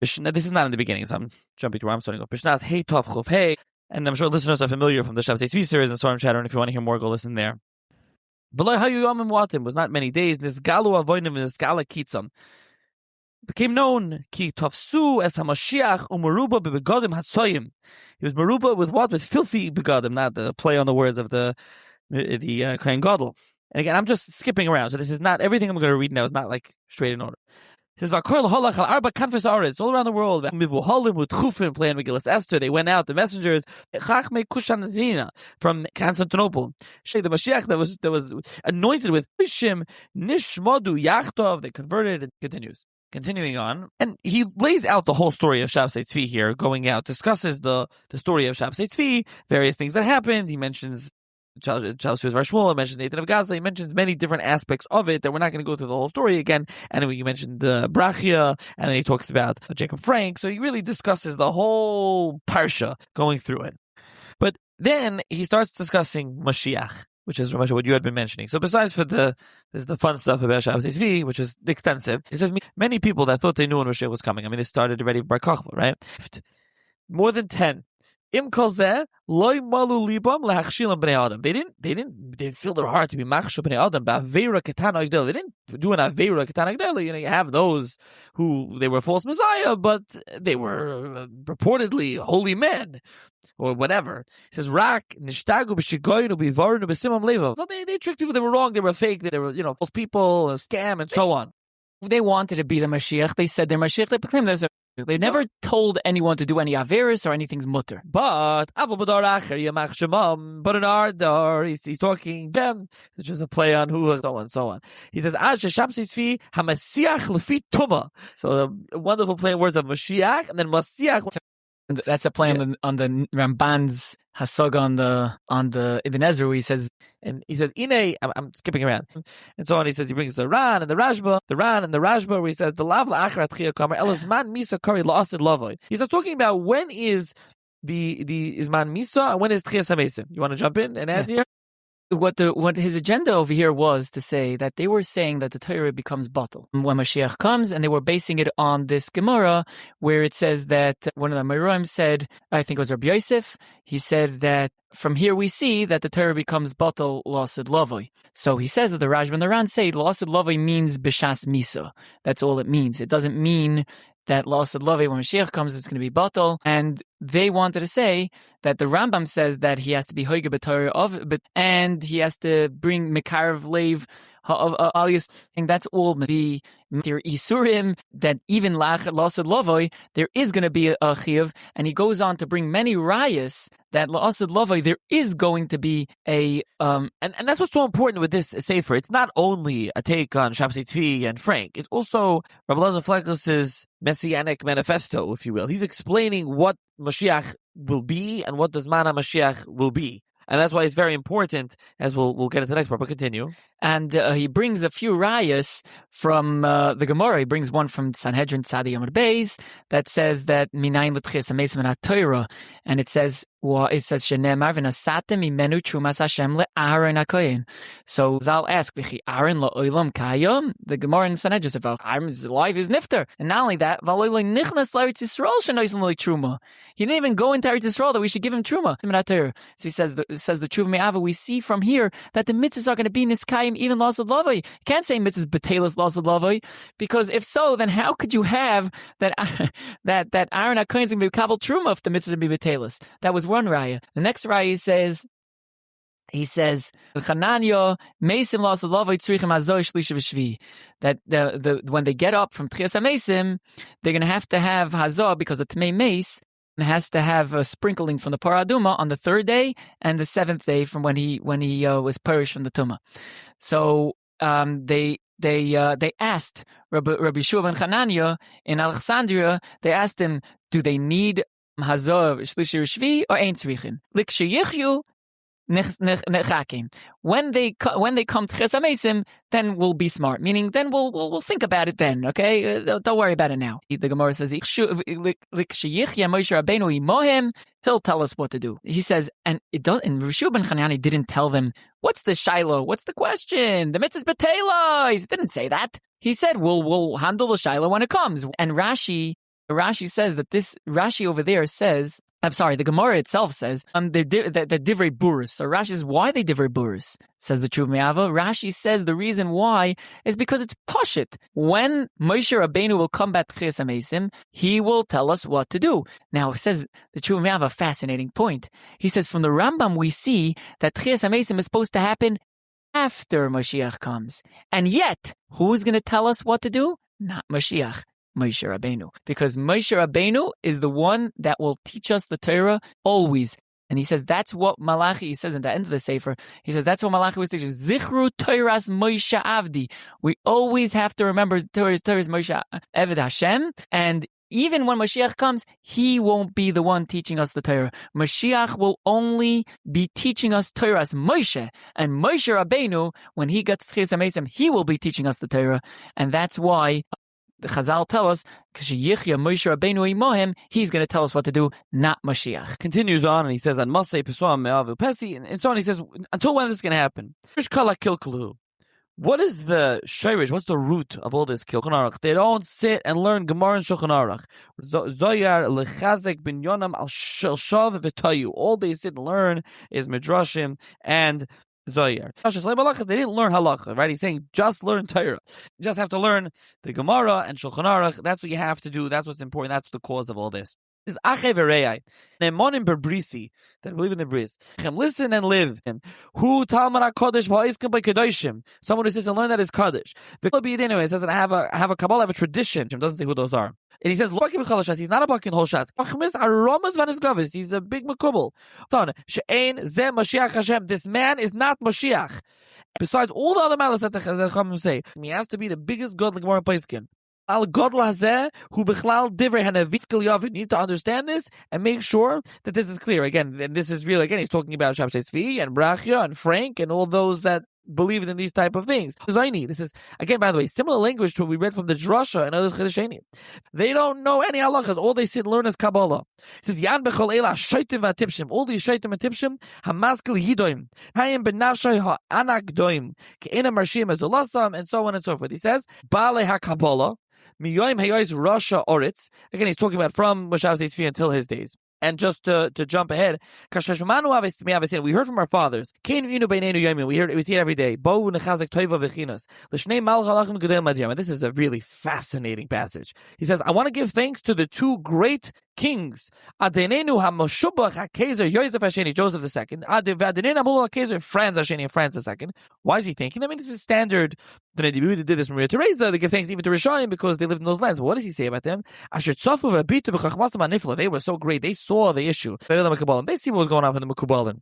this is not in the beginning, so I'm jumping to where I'm starting off. Bishnas Hey Tov Chuf Hey, and I'm sure listeners are familiar from the Shabtai Tzvi series and Storm Chatter, and if you want to hear more, go listen there. V'lo hayu yomim watim, was not many days. Nisgalu avoinim v'nisgala kitzam. Became known ki tafsu es hamashiach umaruba bebegadim hatsoyim. He was maruba with what? With filthy begadim, not the play on the words of the Kohen Gadol. And again, I'm just skipping around, so this is not everything I'm going to read now is not like straight in order. It says Vakoil holach al arba kanfes aretz, all around the world. Mivuhalim with chufim playing Megillas Esther. They went out, the messengers chachmei kushanazina from Constantinople. The Mashiach that was anointed with Pishim nishmodu yachtov. They converted. It continues. Continuing on, and he lays out the whole story of Shabtai Tzvi here, going out, discusses the story of Shabtai Tzvi, various things that happened. He mentions Charles Shmuel, mentions Nathan of Gaza, he mentions many different aspects of it that we're not going to go through the whole story again. Anyway, you mentioned the Brachia, and then he talks about Jacob Frank, so he really discusses the whole Parsha, going through it. But then he starts discussing Mashiach, which is what you had been mentioning. So besides there's the fun stuff about Shabtai Tzvi, which is extensive. It says many people that thought they knew when Mashiach was coming. I mean, they started already Bar Kochba, right? More than 10. Im kol zeh loy malu libam lehachshilam bnei adam. They didn't fill their heart to be machshel bnei adam ba'aveira ketana agdela. They didn't do an aveira ketana agdela. You have those who they were false messiah, but they were reportedly holy men. Or whatever. He says, "Rak nishtagu b'shigoyinu b'varinu b'simam levo." So they tricked people. They were wrong. They were fake. They were false people, a scam, and so on. They wanted to be the Mashiach. They said they're Mashiach. They proclaimed themselves. They never told anyone to do any averis or anything's mutter. But in our dar, he's talking them, which is a play on who, so on, so on. He says, so the wonderful play on words of Mashiach, and then Masiach. That's a play on the Ramban's Hasog on the Ibn Ezra, where he says, Ine, I'm skipping around, and so on. He says he brings the Ran and the Rashba, where he says the Lav la'achar atchiyah kamer elazman misa kari la'asid lavoy. He starts talking about when is the Isman Misa and when is Tchiyas HaMesim. You want to jump in and add here? What his agenda over here was to say that they were saying that the Torah becomes batal when Mashiach comes, and they were basing it on this Gemara where it says that one of the Meroim said, I think it was Rabbi Yosef, he said that from here we see that the Torah becomes batal lasid lavoi. So he says that the Rashba and the Ran say lasid lavoi means b'shas misa. That's all it means. It doesn't mean that lasid lavoi when Mashiach comes it's going to be batal. And they wanted to say that the Rambam says that he has to be hoige b'Torah and he has to bring mekarev leiv alias, and that's all be isurim, that even lasid lavoi there is going to be a chiyuv, and he goes on to bring many rayas that lasid lavoi there is going to be a and that's what's so important with this sefer. It's not only a take on Shabtai Tzvi and Frank, it's also Rabbi Elazar Fleckles' messianic manifesto, if you will. He's explaining what Mashiach will be and what the Zman HaMashiach will be. And that's why it's very important, as we'll get into the next part, but continue. And he brings a few rayas from the Gemara. He brings one from Sanhedrin Tzadi Yomad Beis that says that Minayin l'tchiyas hamesim and Torah, and it says Shenemar v'nasatem imenu trumas Hashem le'Aaron HaKohen. So Zal ask v'chi Aaron la'olam kayom. The Gemara in Sanhedrin says Aaron's life is nifter, and not only that, v'aloy nichnas l'Eretz Yisrael shenoisem lo truma. He didn't even go into Eretz Yisrael that we should give him truma. So he says the Tshuva Me'ava. We see from here that the mitzvahs are going to be niskayim even lasid lavoi. You can't say mitzvahs betelas lasid lavoi, because if so, then how could you have that Aaron HaKohen is going to be kabel truma if the mitzvahs would be betelas? That was one raya. The next raya he says Chananya Mesim lasid lavoi tzrichim azoy shlisha v'shvi, that the when they get up from Tchias HaMesim, they're going to have hazah because of Tmei Meis. has to have a sprinkling from the paraduma on the third day and the seventh day from when he was perished from the tumah. So they asked Rabbi Shua ben Chananya in Alexandria. They asked him, do they need hazor shlishi shvi or ein tzrichin? Liksheyichyu. When they come to Ches HaMeisim, then we'll be smart. Meaning, then we'll think about it then. Okay, don't worry about it now. The Gemara says, he'll tell us what to do. He says, and Rishu ben Chanani didn't tell them what's the shiloh, what's the question, the mitzvah's betela. He didn't say that. He said, we'll handle the shiloh when it comes. And Rashi says that Rashi over there says. I'm sorry, the Gemara itself says they're divrei burus. So Rashi says, why are they divrei burus? Says the Tshuva Me'ava. Rashi says the reason why is because it's pashit. When Moshe Rabbeinu will come back to Ches HaMeisim, he will tell us what to do. Now, it says the Tshuva Me'ava, a fascinating point. He says from the Rambam we see that Ches HaMeisim is supposed to happen after Mashiach comes. And yet, who's going to tell us what to do? Not Mashiach. Moshe Rabbeinu. Because Moshe Rabbeinu is the one that will teach us the Torah always. And he says that's what Malachi, he says in the end of the Sefer, he says that's what Malachi was teaching. Zichru Torah's Moshe Avdi. We always have to remember Torah's Moshe Eved Hashem. And even when Mashiach comes, he won't be the one teaching us the Torah. Mashiach will only be teaching us Torah's Moshe. And Moshe Rabbeinu, when he gets Ches HaMeisim, he will be teaching us the Torah. And that's why the Chazal tell us, Moshe Rabbeinu imohem, he's going to tell us what to do, not Mashiach. Continues on, and he says, "On Masei Pesuam Me'avu Pesi," and so on. He says, until when is this going to happen? What is the shirish? What's the root of all this Shulchan Aruch? They don't sit and learn Gemara and Shulchan Aruch. Zoyar lechazek bin Yonam al shalshav v'tayu. All they sit and learn is midrashim and Zoyar. They didn't learn halacha, right? He's saying just learn Torah. You just have to learn the Gemara and Shulchan Aruch. That's what you have to do. That's what's important. That's the cause of all this. This is Ache V'Rei, Nemonim Berbrisi, that believe in the bris. Listen and live. Who Talmud HaKodesh v'Ha'iskim by Kedoshim. Someone who says and learn that is Kodesh. Anyway, it says that I have a Kabbalah, I have a tradition. It doesn't say who those are. And he says, he's not a Bakin Holshas. He's a big Makubal. This man is not Mashiach. Besides all the other malas that the Chachamim say, he has to be the biggest God like Gemara Paiskin. Al Godla Hazeh, who Bechlal Divrei Hanavit K'Liyav. You need to understand this and make sure that this is clear. Again, and this is real. Again, he's talking about Shabtai Tzvi and Brachya and Frank and all those that believe in these type of things. This is, again, by the way, similar language to what we read from the Drasha and other Chiddusheni. They don't know any halachas. All they sit and learn is Kabbalah. He says, Yan b'chol eila shaitim v'atipshim. All these shaitim v'atipshim, hamaskil yidoim, hayim b'nafshay ha'anak doim, ke'ena marshim ezulasam, and so on and so forth. He says, Baalei HaKabbalah, miyoim hayois Rasha Oritz. Again, he's talking about from Moshe Tzvi until his days. And just to jump ahead, we heard from our fathers. We see it every day. And this is a really fascinating passage. He says, I want to give thanks to the two great kings. Joseph II. Franz II. Why is he thanking them? I mean, this is standard. They did this from Teresa. They give thanks even to Rishayim because they lived in those lands. But what does he say about them? They were so great. They saw the issue. They see what was going on for the Mekubalim.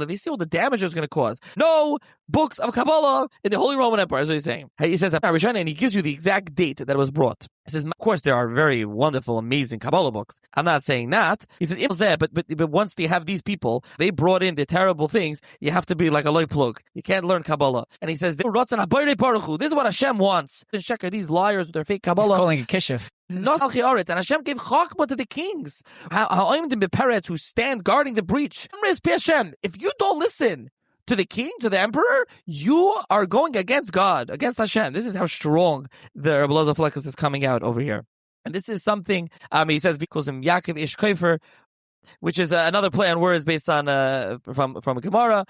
They see all the damage it was going to cause. No books of Kabbalah in the Holy Roman Empire, is what he's saying. He says that and he gives you the exact date that it was brought. He says, of course, there are very wonderful, amazing Kabbalah books. I'm not saying that. He says, but once they have these people, they brought in the terrible things, you have to be like a loy plug. You can't learn Kabbalah. And he says, this is what Hashem wants. Sheker, these liars with their fake Kabbalah. He's calling it kishuf. And Hashem gave chachma to the kings, who stand guarding the breach. If you don't listen to the king, to the emperor, you are going against God, against Hashem. This is how strong the Rabbi Elazar Fleckles is coming out over here. And this is something, he says, because in Yaakov Ish Kofer, which is another play on words based on from a Gemara.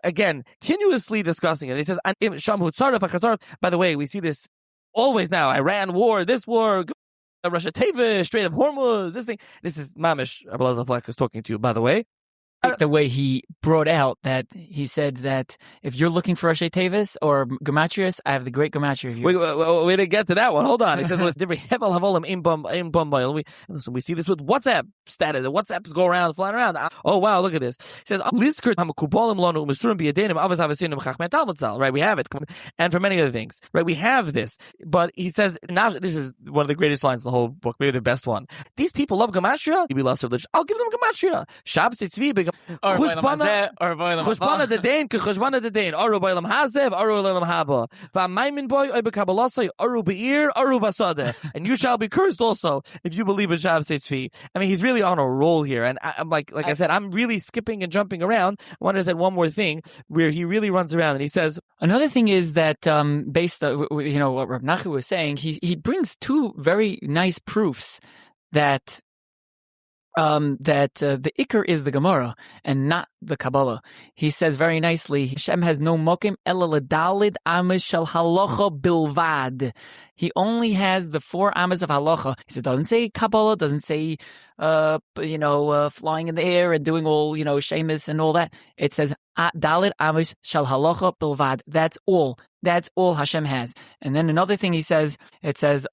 Again, continuously discussing it. He says, by the way, we see this always now. Iran war, this war, Russia Teva, Strait of Hormuz, this thing. This is Mamish, Rabbi Elazar Fleckles is talking to you, by the way. the way he brought out that he said that if you're looking for Rosh Tevis or Gematrias, I have the great Gematria here. We didn't get to that one. Hold on. It says with different Hevel Havolim in Bumbai. Listen, we see this with WhatsApp status. The WhatsApps go around, flying around. Oh wow, look at this. It says right, we have it. And for many other things. Right, we have this. But he says now this is one of the greatest lines in the whole book, maybe the best one. These people love Gematria. I'll give them Gematria. Shab Sitzvi Chushbana the Dain, Chushbana the Dain, Aru Bailam Hazev, Aru Leilam Haba, Vamaimin boy, Oibakabalasai, Aru Beir, Aru Basade, and you shall be cursed also if you believe in Shab Sitzvi. I mean, he's really on a roll here, and I'm like I said, I'm really skipping and jumping around. I wanted to say one more thing where he really runs around and he says another thing is that based on what Rav Nachi was saying, he brings two very nice proofs that the Iker is the Gemara and not the Kabbalah. He says very nicely, Hashem has no mokim ela ledalid amish shel halacha bilvad. He only has the 4 amas of halacha. He said, doesn't say Kabbalah, doesn't say, flying in the air and doing all, Sheamus and all that. It says, dalid amish shel halacha bilvad. That's all. That's all Hashem has. And then another thing he says, it says,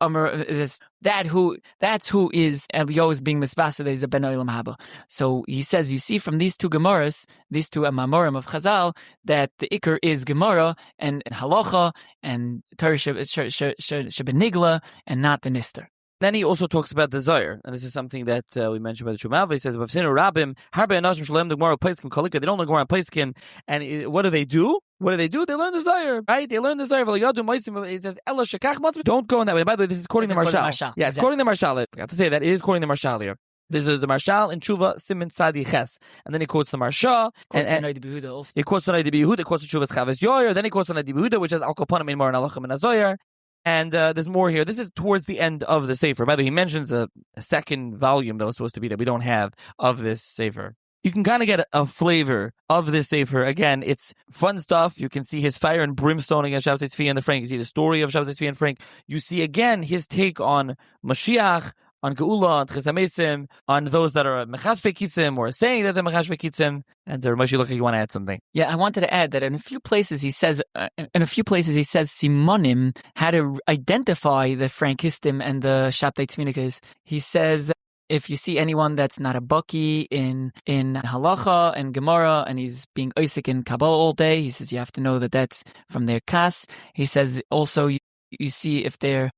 that's who is Elio is being mispased is a ben olam haba. So he says, you see from these two Gemaras, these two Mamorim of Chazal, that the Iker is Gemara and Halacha and Torah Shebenigla and not the Nister. Then he also talks about the Zohar, and this is something that we mentioned by the Shumav. He says, "They don't learn the Gemara on Paiskin, and what do they do? What do? They learn the Zohar, right? They learn the Zohar. It says, don't go in that way. By the way, this is quoting the Marshal. Yeah, it's quoting the Marshal. I forgot to say that. It is quoting the Marshal here. There's the Marshal in Tshuva Siman Tzadi Ches, and then he quotes the Marsha, and he quotes the Noid Behuda, he quotes the Tshuvas Chaves Yoyer, then he quotes the Noid Behuda, which is Al Kopanim in Mar and Alachim and Azoyer. And there's more here. This is towards the end of the Sefer. By the way, he mentions a second volume that was supposed to be that we don't have of this Sefer. You can kind of get a flavor of this Sefer. Again, it's fun stuff. You can see his fire and brimstone against Shabtai Tzvi and the Frank. You see the story of Shabtai Tzvi and Frank. You see, again, his take on Mashiach, on Geula, on Tchesamesim, on those that are Mechashve Kitzim or saying that they're Mechashve Kitzim. And Moshe, look like you want to add something. Yeah, I wanted to add that in a few places he says Simonim, how to identify the Frankistim and the Shabtai Tzvinikas. He says, if you see anyone that's not a Baki in Halacha and Gemara, and he's being Isaac in Kabbalah all day, he says you have to know that that's from their Kas. He says also you see if they're,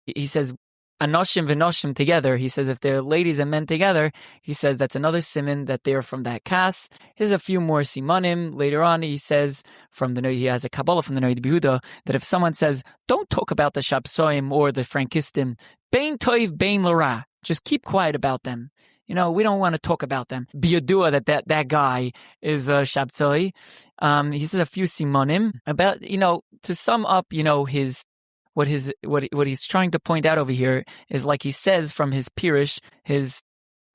he says, Anoshim v'noshim together. He says if they're ladies and men together, he says that's another siman that they're from that kas. Here's a few more simanim. Later on, he says he has a Kabbalah from the Noid Behuda that if someone says, don't talk about the Shabsoim or the Frankistim, Bein Toiv, Bein Lara, just keep quiet about them. We don't want to talk about them. Biyadua that guy is Shabsoi. He says a few simanim about, to sum up, his what he's trying to point out over here is, like he says from his Pirish,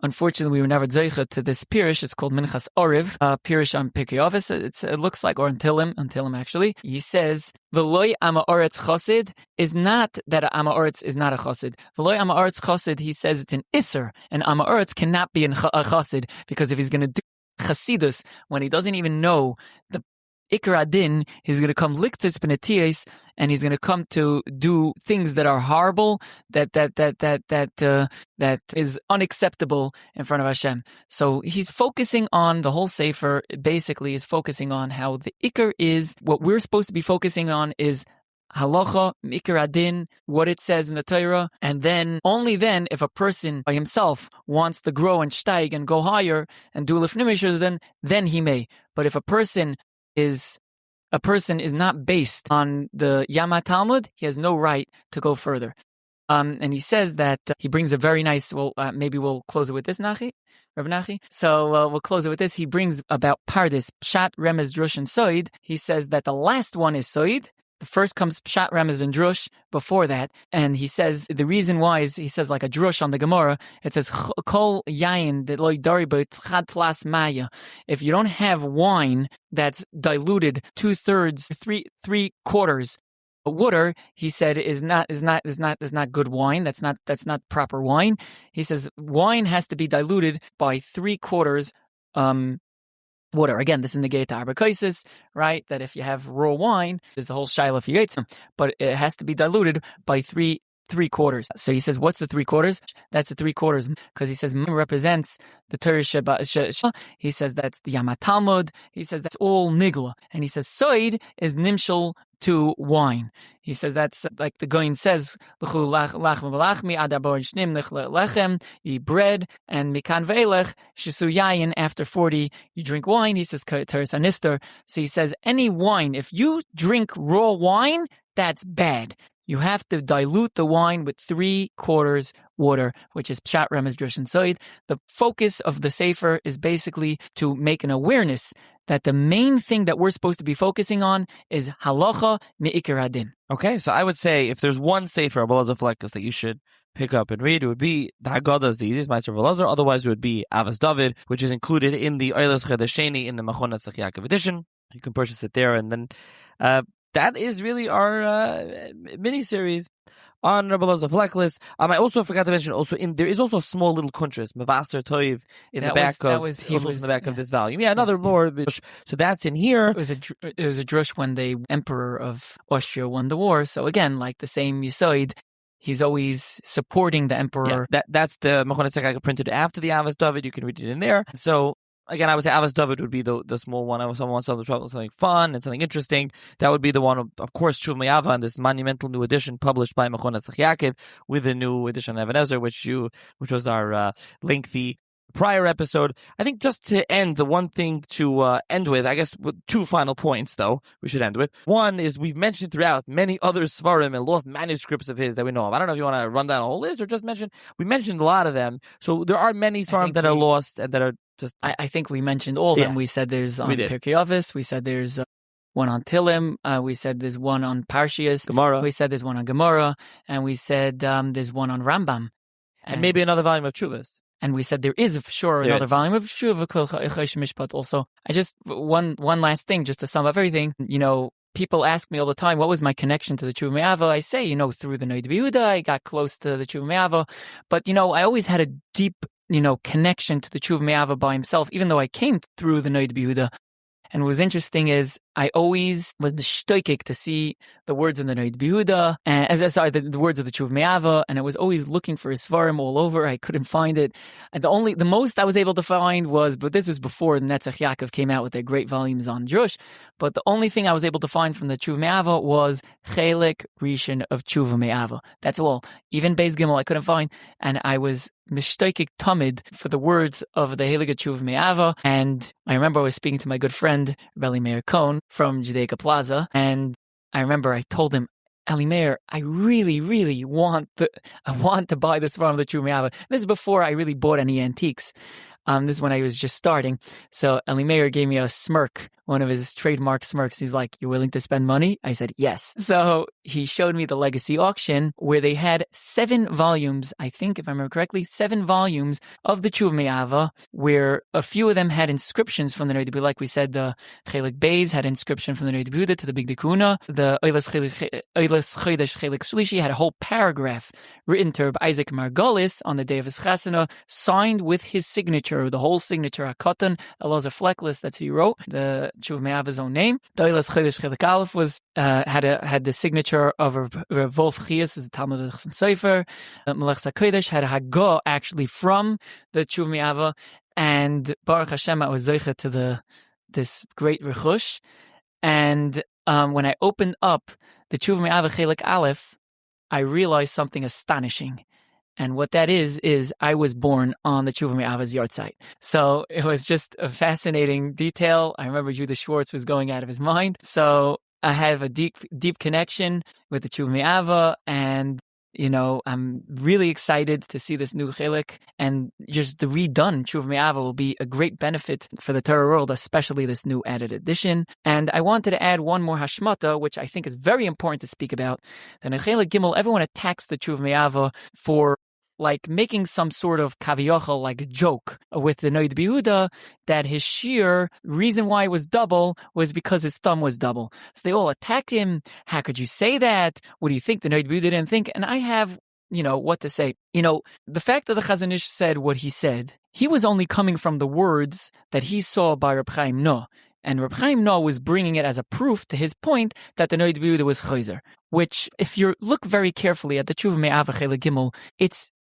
unfortunately we were never zeicha to this Pirish. It's called Minchas Oriv, Pirish on Pirkei Avos. It looks like, or Antilim actually. He says the loy ama oretz chosid is not that ama oretz is not a chosid. The loy ama oretz chosid, he says it's an isser, and ama oretz cannot be a chosid, because if he's going to do chasidus when he doesn't even know the Iker Adin, he's going to come liktis benetias, and he's going to come to do things that are horrible, that is unacceptable in front of Hashem. So he's focusing on the whole Sefer. Basically, is focusing on how the Iker is. What we're supposed to be focusing on is halacha, Iker Adin, what it says in the Torah, and then only then, if a person by himself wants to grow and steig and go higher and do lifnimishers, then he may. But if a person is not based on the Yama Talmud, he has no right to go further. And he says that he brings a very nice, maybe we'll close it with this, Rabbi Nachi. So we'll close it with this. He brings about Pardis, Pshat, Remez, Drush, and Soid. He says that the last one is Soid. The first comes Pshat, Remez, and Drush before that. And he says the reason why is, he says like a Drush on the Gemara, it says, Kol yayin de loy daribot chad tlas maya. If you don't have wine that's diluted 2/3, 3/4 water, he said is not good wine. That's not proper wine. He says wine has to be diluted by 3/4 water. Again, this is negate arbacosis, right? That if you have raw wine, there's a whole shiloh for yaitsim, but it has to be diluted by three quarters. So he says, what's the 3/4? That's the 3/4 because he says represents the Torah Sheba. He says that's the Yama Talmud. He says that's all nigla. And he says soid is nimshal to wine. He says that's like the Goyin says, eat bread, and mikan velech shisu yayin, after 40 you drink wine. He says teres anister. So he says any wine, if you drink raw wine, that's bad. You have to dilute the wine with 3/4 water, which is Pshat, Remez, Drush, and Soid. The focus of the Sefer is basically to make an awareness that the main thing that we're supposed to be focusing on is halacha me'ikar hadin. Okay, so I would say if there's one Sefer, Elazar Fleckles, that you should pick up and read, it would be the Haggadah, the easiest, Meister of Elazar. Otherwise, it would be Avos David, which is included in the Eilos Chedesheni in the Machon Tzach Yaakov edition. You can purchase it there, and then that is really our mini-series on Rabbi Elazar Fleckles. I also forgot to mention, there is also a small little kuntras, Mevaser Toiv, in the back of this volume. Yeah, another more. So that's in here. It was a drush when the Emperor of Austria won the war. So again, like the same Yisoid, he's always supporting the Emperor. Yeah, that's the Machon Tzach printed after the Avos David. You can read it in there. So again, I would say Avos David would be the small one. If someone wants something fun and something interesting, that would be the one. Of course, Shuv Me'ava, and this monumental new edition published by Machon Tzach Yaakov with a new edition of Ebenezer, which was our lengthy prior episode. I think just to end, the one thing to end with, I guess, with 2 final points, though, we should end with. One is we've mentioned throughout many other Svarim and lost manuscripts of his that we know of. I don't know if you want to run down a whole list or just we mentioned a lot of them. So there are many Svarim that are lost and that are just... I think we mentioned all of them. We said there's on Pirkei Avos. We said there's one on Tilim. We said there's one on Parshias. Gemara. We said there's one on Gemara. And we said there's one on Rambam. And maybe another volume of Chuvas. And we said there is for sure another volume of Shuv Mishpat also. I just, one last thing, just to sum up everything, people ask me all the time, what was my connection to the Tshuva Me'ava? I say, through the Noid Yehuda, I got close to the Tshuva Me'ava. But, I always had a deep, connection to the Tshuva Me'ava by himself, even though I came through the Noid Yehuda. And what was interesting is I always was stoic to see the words in the Noid Yehuda, and the words of the Tshuva Me'ava, and I was always looking for his Svarim all over. I couldn't find it. And the most I was able to find but this was before the Netzach Yaakov came out with their great volumes on Drush, but the only thing I was able to find from the Tshuva Me'ava was Chelek Rishon of Tshuva Me'ava. That's all. Even Beis Gimel I couldn't find, and I was mishtoikik tamid for the words of the Heilige Tshuva Me'ava. And I remember I was speaking to my good friend Rabbi Meir Cohn from Judaica Plaza, and I remember I told him, Eli Meir, I really, really want to buy this from the Tshuva Me'ava. This is before I really bought any antiques. This is when I was just starting. So Eli Meir gave me a smirk, one of his trademark smirks. He's like, "You're willing to spend money?" I said, "Yes." So he showed me the legacy auction where they had 7 volumes, I think, if I remember correctly, 7 volumes of the Tshuva Me'ava, where a few of them had inscriptions from the Noid Yehuda. Like we said, the Chelik Beis had inscription from the Noid Yehuda to the Big Dikuna. The Eilos Chodesh Chelik Shlishi had a whole paragraph written to Rabbi Isaac Margolis on the day of his chasana, signed with his signature, the whole signature, Akotan, Elazar Fleckles, that's who he wrote, the Tshuva Me'ava's own name. The Eilos Chodesh Chelik Aleph was, had the signature of Rav Wolf Chias, who's the Talmud of Chasam Sofer. Melech HaKodesh had a Haggah actually from the Tshuva Me'ava, and Baruch Hashem, I was zeicha to this great rechush. And when I opened up the Tshuva Me'ava Chelik Aleph, I realized something astonishing. And what that is I was born on the Tshuva Me'ava's yard site. So it was just a fascinating detail. I remember Judah Schwartz was going out of his mind. So I have a deep connection with the Tshuva Me'ava, and I'm really excited to see this new chelik, and just the redone Tshuva Me'ava will be a great benefit for the Torah world, especially this new added edition. And I wanted to add one more hashmata, which I think is very important to speak about. That in Chelik Gimel, everyone attacks the Tshuva Me'ava for making some sort of kaviyachal, like a joke with the Noid Yehuda, that his shear, reason why it was double was because his thumb was double. So they all attack him. How could you say that? What do you think the Noid Yehuda didn't think? And I have what to say. The fact that the Chazon Ish said what he said, he was only coming from the words that he saw by Reb Chaim Noah. And Reb Chaim Noah was bringing it as a proof to his point that the Noid B'Yehuda was Chayzer. Which, if you look very carefully at the Tshuva Me'ava Chela Gimel, it's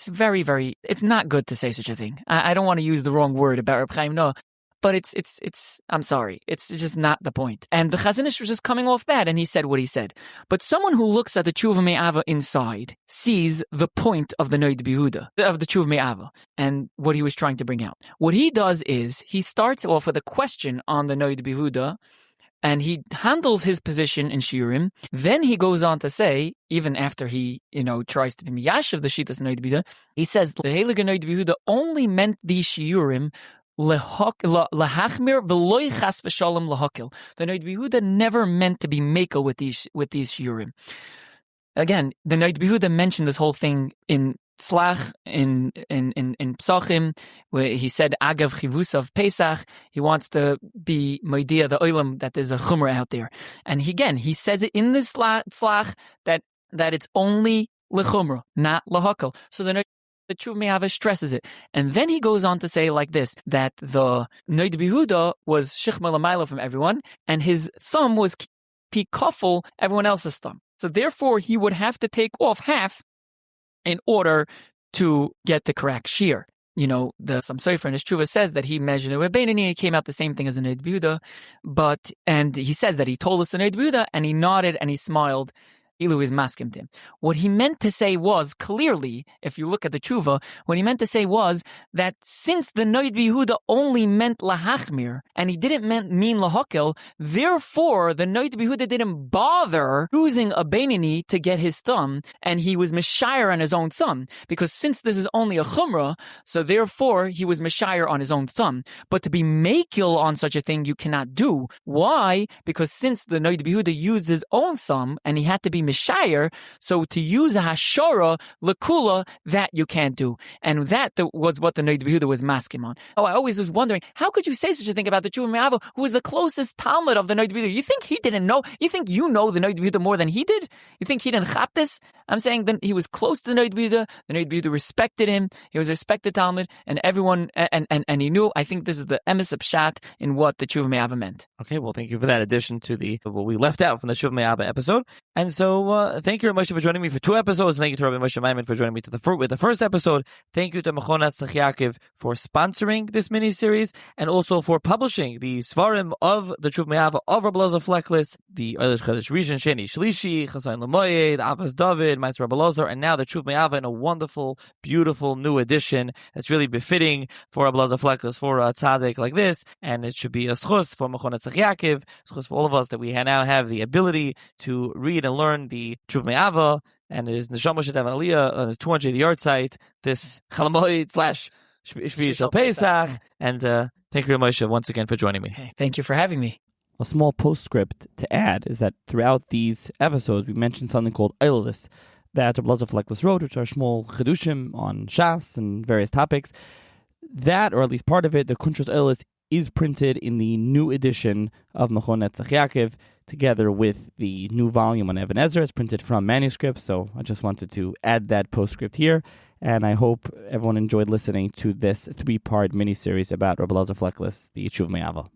very, very, it's not good to say such a thing. I don't want to use the wrong word about Reb Chaim Noah, but I'm sorry, it's just not the point. And the Chazon Ish was just coming off that, and he said what he said. But someone who looks at the Tshuva Me'ava inside sees the point of the Noid B'Yehuda, of the Tshuva Me'ava, and what he was trying to bring out. What he does is, he starts off with a question on the Noid B'Yehuda, and he handles his position in Shiurim. Then he goes on to say, even after he, tries to be Miyash the Shitas Noid B'Yehuda, he says, the Heilige Noid B'Yehuda only meant these Shiurim lahachmir v'loy chas v'shalom lahakil. The Noid B'Yehuda never meant to be mekel with these Shiurim. Again, the Noid B'Yehuda mentioned this whole thing in Tzlach, in Psachim, where he said Agav Chivusav Pesach. He wants to be Moidia the Olam, that there's a Chumrah out there, and he says it in the Tzlach that it's only lechumrah, not lahakal. So the Tshuva Me'ava stresses it, and then he goes on to say like this, that the Noid B'Yehuda was Shichma L'mayla from everyone, and his thumb was pikafel everyone else's thumb. So therefore, he would have to take off half in order to get the correct shear. The Sam Sofer in his Tshuva says that he measured it with Beinani, it came out the same thing as a Noid B'Yehuda, and he says that he told us the Noid B'Yehuda, and he nodded and he smiled. Ilu is maskim to him. What he meant to say was, clearly, if you look at the tshuva, what he meant to say was that since the Noid B'Yehuda only meant lahachmir, and he didn't mean lahakel, therefore the Noid B'Yehuda didn't bother using a Beinani to get his thumb, and he was Meshayr on his own thumb, because since this is only a chumrah, so therefore he was Meshayr on his own thumb. But to be makil on such a thing you cannot do. Why? Because since the Noid B'Yehuda used his own thumb, and he had to be Mishayr, so to use a hashara lekula, that you can't do, and that was what the Noid B'Yehuda was masking on. I always was wondering, how could you say such a thing about the Tshuva Me'ava, who was the closest Talmud of the Noid B'Yehuda? You think he didn't know? You think you know the Noid B'Yehuda more than he did? You think he didn't chap this? I'm saying that he was close to the Noid B'Yehuda. The Noid B'Yehuda respected him. He was a respected Talmud, and everyone, and he knew. I think this is the emes pshat in what the Tshuva Me'ava meant. Okay, well, thank you for that addition to what we left out from the Tshuva Me'ava episode. And so, thank you, Moshe, for joining me for 2 episodes. Thank you to Rabbi Moshe Maimon for joining me with the first episode. Thank you to Mechonat Tzach Yaakov for sponsoring this mini-series, and also for publishing the Svarim of the Tshuva Me'ava of Rabbi Elazar Fleckles, the Eilish Chodesh Rishon, Sheni, Shlishi, Chasayin L'Moyed, Avos David, Ma'aser Rabbi Elazar, and now the Tshuva Me'ava in a wonderful, beautiful new edition that's really befitting for Rabbi Elazar Fleckles, for a tzaddik like this, and it should be a schus for Mechonat Tzach Yaakov, schus for all of us that we now have the ability to read and learn the Tshuva Me'ava, and it is Neshama Shadav Aliyah on his 200th yard site, this Chalamoid / Shvi Shel Pesach, and thank you, Moshe, once again for joining me. Okay, thank you for having me. A small postscript to add is that throughout these episodes, we mentioned something called Eilis that Rabbi Elazar Fleckles wrote, which are small chedushim on Shas and various topics. That, or at least part of it, the Kuntrus Eilis, is printed in the new edition of Mechonat Tzach Yaakov, together with the new volume on Even Ezra. It's printed from manuscript, so I just wanted to add that postscript here, and I hope everyone enjoyed listening to this 3-part mini-series about Rabbi Elazar Fleckles, the Tshuva Me'ava.